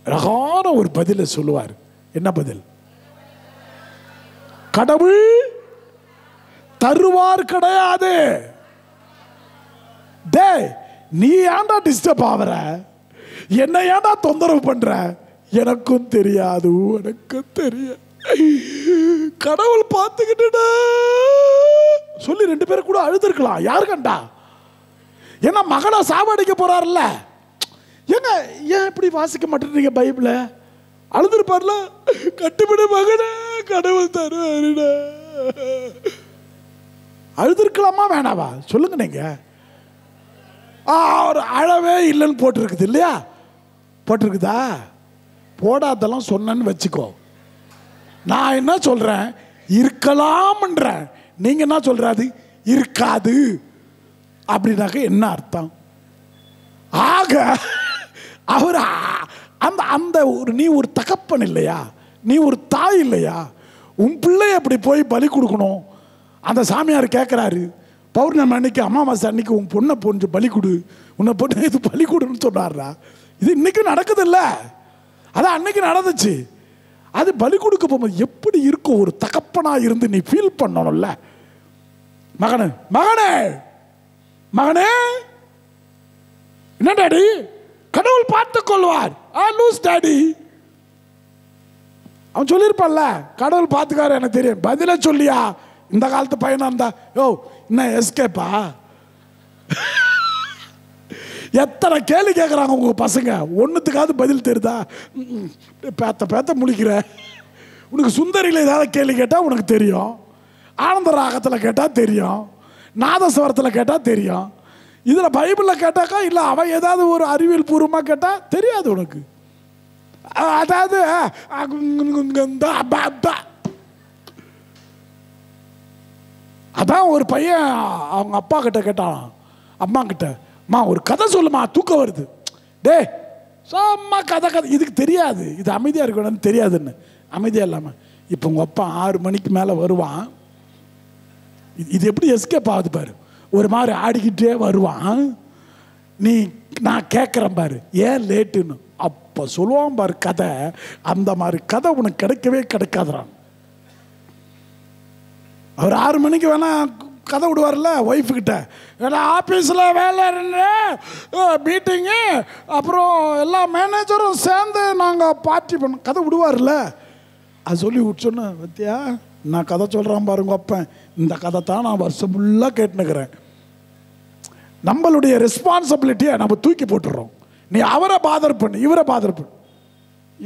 அழகான ஒரு பதில சொல்லுவார். என்ன பதில்? கடவுள் தருவார் கிடையாது. டே நீ ஏன்டா டிஸ்டர்ப் ஆவற? என்ன ஏன்டா தொந்தரவு பண்ற? எனக்கும் தெரியாது, உனக்கும் தெரியாது. கடவுள் பார்த்துக்கிட்டு சொல்லி 2 பேரும் கூட அழுதுருக்கலாம். யாரு கண்டா? ஏன்னா மகனை சாவடிக்க போறாருல்ல. ஏங்க ஏன் இப்படி வாசிக்க மாட்டேறீங்க பைபிள? அழுதுருப்பார்ல, கட்டுப்படி மகனே கடவுள் தருவாருடா. அழுதுருக்கலாமா வேணாவா சொல்லுங்க நீங்க? ஒரு அழவே இல்லைன்னு போட்டிருக்குது இல்லையா? போட்டிருக்குதா? போடாதெல்லாம் சொன்னேன்னு வச்சுக்கோ. நான் என்ன சொல்றேன், இருக்கலாம்ன்றேன். நீங்க என்ன சொல்றாது? இருக்காது அப்படின்னாக்க என்ன அர்த்தம்? ஆக அவர் அந்த அந்த ஒரு, நீ ஒரு தகப்பன் இல்லையா, நீ ஒரு தாய் இல்லையா? உன் பிள்ளைய அப்படி போய் பலி கொடுக்கணும். அந்த சாமியார் கேட்குறாரு, பௌர்ணமி அன்னைக்கு அமாவாசை அன்னைக்கு உன் பொண்ணை கொஞ்சம் பலி கொடு, உன்னை பொண்ணு இது பலி கொடுன்னு சொன்னார்ரா. இது இன்னைக்கு நடக்குது இல்ல? அதான் அன்னைக்கு நடந்துச்சு. அது பலி கொடுக்க போகும்போது எப்படி இருக்கும்? ஒரு தகப்பனா இருந்து நீ ஃபீல் பண்ணணும்ல. மகனே மகனே மகனே, என்ன டாடி? கடவுள் பார்த்துக் கொள்வார். Loose daddy. அவன் சொல்லியிருப்பான்ல, கடவுள் பார்த்துக்காரு எனக்கு தெரியும். பதில சொல்லியா? இந்த காலத்து பையனா இருந்தா யோ என்ன எஸ்கேப்பா? எத்தனை கேள்வி கேட்குறாங்க உங்க பசங்க, ஒன்றுத்துக்காவது பதில் தெரியுதா? பேத்த பேத்த முழிக்கிற. உனக்கு சுந்தரியில் ஏதாவது கேள்வி கேட்டால் உனக்கு தெரியும், ஆனந்த ராகத்தில் கேட்டால் தெரியும், நாதஸ்வரத்தில் கேட்டால் தெரியும். இதில் பைபிளில் கேட்டாக்கா இல்லை அவன் ஏதாவது ஒரு அறிவியல் பூர்வமாக கேட்டால் தெரியாது உனக்கு. அதாவது அதான் ஒரு பையன் அவங்க அப்பா கிட்ட கேட்டான், அம்மா கிட்ட, அம்மா ஒரு கதை சொல்லுமா, தூக்கம் வருது. டே சும்மா கதை கதை, இதுக்கு தெரியாது, இது அமைதியாக இருக்கணும்னு தெரியாதுன்னு அமைதியாக இல்லாமல். இப்போ உங்கள் அப்பா 6 மணிக்கு மேலே வருவான். இது எப்படி எஸ்கேப் ஆகுது பாரு. ஒரு மாதிரி ஆடிக்கிட்டே வருவான். நீ நான் கேட்குறேன் பாரு ஏன் லேட்டுன்னு. அப்போ சொல்லுவான் பாரு கதை. அந்த மாதிரி கதை உனக்கு கிடைக்கவே கிடைக்காதுறான். அவர் 6 மணிக்கு வேணா கதை விடுவார்ல ஒய்ஃபுக்கிட்ட, ஏன்னா ஆஃபீஸில் வேலை மீட்டிங்கு, அப்புறம் எல்லா மேனேஜரும் சேர்ந்து நாங்கள் பார்ட்டி பண்ண கதை விடுவார்ல. அது சொல்லி விட்டுச்சோன்னு பத்தியா நான் கதை சொல்கிறேன் பாருங்க அப்பன், இந்த கதை தான் நான் வருஷம் ஃபுல்லாக கேட்டுனுக்கிறேன். நம்மளுடைய ரெஸ்பான்சிபிலிட்டியை நம்ம தூக்கி போட்டுடுறோம். நீ அவரை பாதர் பண்ணு, இவரை பாதர் பண்ணு.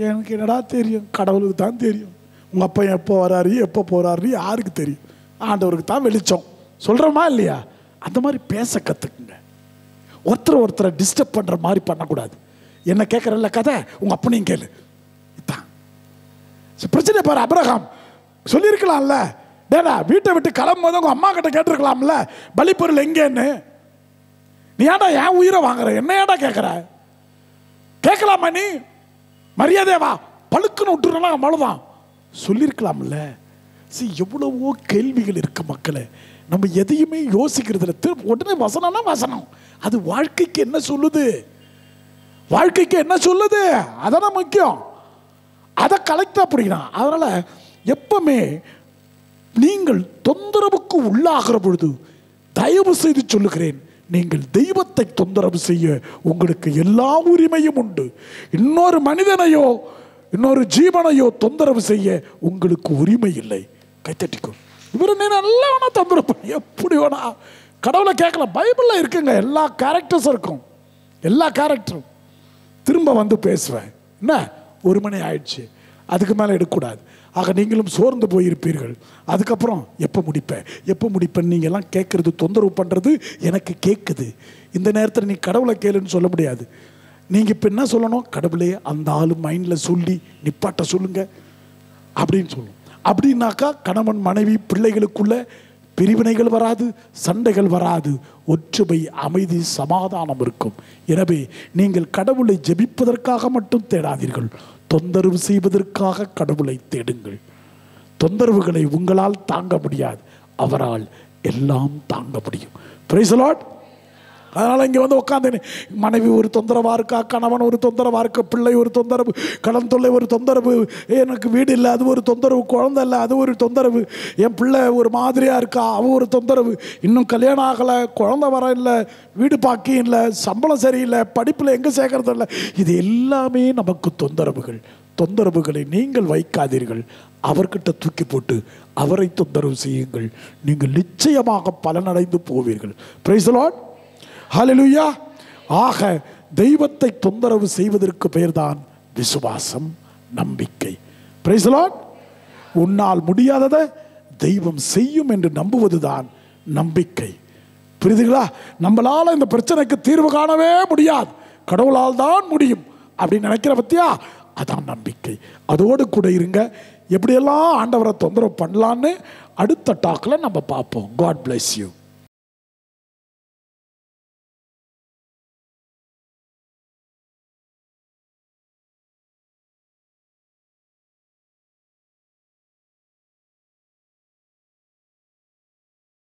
எனக்கு என்னடா தெரியும்? கடவுளுக்கு தான் தெரியும். உங்கள் அப்பா எப்போ வராரு எப்போ போகிறாரு யாருக்கு தெரியும்? ஆண்டவருக்கு தான் வெளிச்சம். சொல்றோமா இல்லையா? அந்த மாதிரி பேச கத்துக்குங்க. ஒருத்தரை டிஸ்டர்ப் பண்ற மாதிரி பண்ணக்கூடாது. என்ன கேட்கறல்ல கதை, உங்க அப்பனையும் கேளு. இதான் பிரச்சனை. பாரு, அபிரகாம் சொல்லியிருக்கலாம்ல, டேடா வீட்டை விட்டு கிளம்பும் போது உங்க அம்மா கிட்ட கேட்டிருக்கலாம்ல பலிப்பொருள் எங்கேன்னு. நீ ஏடா என் உயிரை வாங்குற, என்ன ஏடா கேட்கற? கேட்கலாமா? நீ மரியாதையா பழுக்குன்னு விட்டுறலாம், அவ்வளவுதான். சொல்லியிருக்கலாம்ல. எவ்வளவோ கேள்விகள் இருக்கு மக்களே. நம்ம எதையுமே யோசிக்கிறதுல உடனே வசனம்னா வசனம், அது வாழ்க்கைக்கு என்ன சொல்லுது, வாழ்க்கைக்கு என்ன சொல்லுது, அதான் முக்கியம். அதை கலெக்டா பிடிக்கணும். அதனால எப்பவுமே நீங்கள் தொந்தரவுக்கு உள்ளாகிற பொழுது தயவு செய்து சொல்லுகிறேன், நீங்கள் தெய்வத்தை தொந்தரவு செய்ய உங்களுக்கு எல்லா உரிமையும் உண்டு. இன்னொரு மனிதனையோ இன்னொரு ஜீவனையோ தொந்தரவு செய்ய உங்களுக்கு உரிமை இல்லை. கைத்தட்டிக்கும். இவரு நீ நல்லா வேணா தொந்தரவு பண்ண, எப்படி வேணா கடவுளை கேட்கலாம். பைபிள்ல இருக்குங்க, எல்லா கேரக்டர்ஸும் இருக்கும், எல்லா கேரக்டரும். திரும்ப வந்து பேசுவேன். என்ன 1 மணி ஆயிடுச்சு, அதுக்கு மேலே எடுக்கக்கூடாது. ஆக நீங்களும் சோர்ந்து போயிருப்பீர்கள். அதுக்கப்புறம் எப்போ முடிப்பேன் நீங்கள்லாம் கேட்குறது, தொந்தரவு பண்ணுறது எனக்கு கேட்குது. இந்த நேரத்தில் நீ கடவுளை கேளுன்னு சொல்ல முடியாது. நீங்கள் இப்போ என்ன சொல்லணும்? கடவுளே அந்த ஆளு மைண்டில் சொல்லி நிப்பாட்ட சொல்லுங்க அப்படின்னு சொல்லணும். அப்படின்னாக்கா கணவன் மனைவி பிள்ளைகளுக்குள்ள பிரிவினைகள் வராது, சண்டைகள் வராது, ஒற்றுமை, அமைதி, சமாதானம் இருக்கும். எனவே நீங்கள் கடவுளை ஜெபிப்பதற்காக மட்டும் தேடாதீர்கள், தொந்தரவு செய்வதற்காக கடவுளை தேடுங்கள். தொந்தரவுகளை உங்களால் தாங்க முடியாது, அவரால் எல்லாம் தாங்க முடியும். Price the Lord. அதனால் இங்கே வந்து உட்காந்து மனைவி ஒரு தொந்தரவாக இருக்கா, கணவன் ஒரு தொந்தரவாக இருக்கா, பிள்ளை ஒரு தொந்தரவு, கடன் தொல்லை ஒரு தொந்தரவு, எனக்கு வீடு இல்லை அது ஒரு தொந்தரவு, குழந்தை இல்லை அது ஒரு தொந்தரவு, என் பிள்ளை ஒரு மாதிரியாக இருக்கா அவன் ஒரு தொந்தரவு, இன்னும் கல்யாணம் ஆகலை, குழந்தை வர இல்லை, வீடு பாக்கியும் இல்லை, சம்பளம் சரியில்லை, படிப்பில் எங்கே சேர்க்கறது இல்லை. இது எல்லாமே நமக்கு தொந்தரவுகள். தொந்தரவுகளை நீங்கள் வைக்காதீர்கள், அவர்கிட்ட தூக்கி போட்டு அவரை தொந்தரவு செய்யுங்கள். நீங்கள் நிச்சயமாக பலனடைந்து போவீர்கள். Praise the Lord. ஹல்லேலூயா. ஆக தெய்வத்தை தொந்தரவு செய்வதற்கு பெயர்தான் விசுவாசம், நம்பிக்கை. Praise the Lord. உன்னால் முடியாததை தெய்வம் செய்யும் என்று நம்புவதுதான் நம்பிக்கை. புரியுதுங்களா? நம்மளால இந்த பிரச்சனைக்கு தீர்வு காணவே முடியாது, கடவுளால் தான் முடியும் அப்படின்னு நினைக்கிற பத்தியா, அதான் நம்பிக்கை. அதோடு கூட இருங்க. எப்படியெல்லாம் ஆண்டவரை தொந்தரவு பண்ணலான்னு அடுத்த டாக்ல நம்ம பார்ப்போம். God bless you.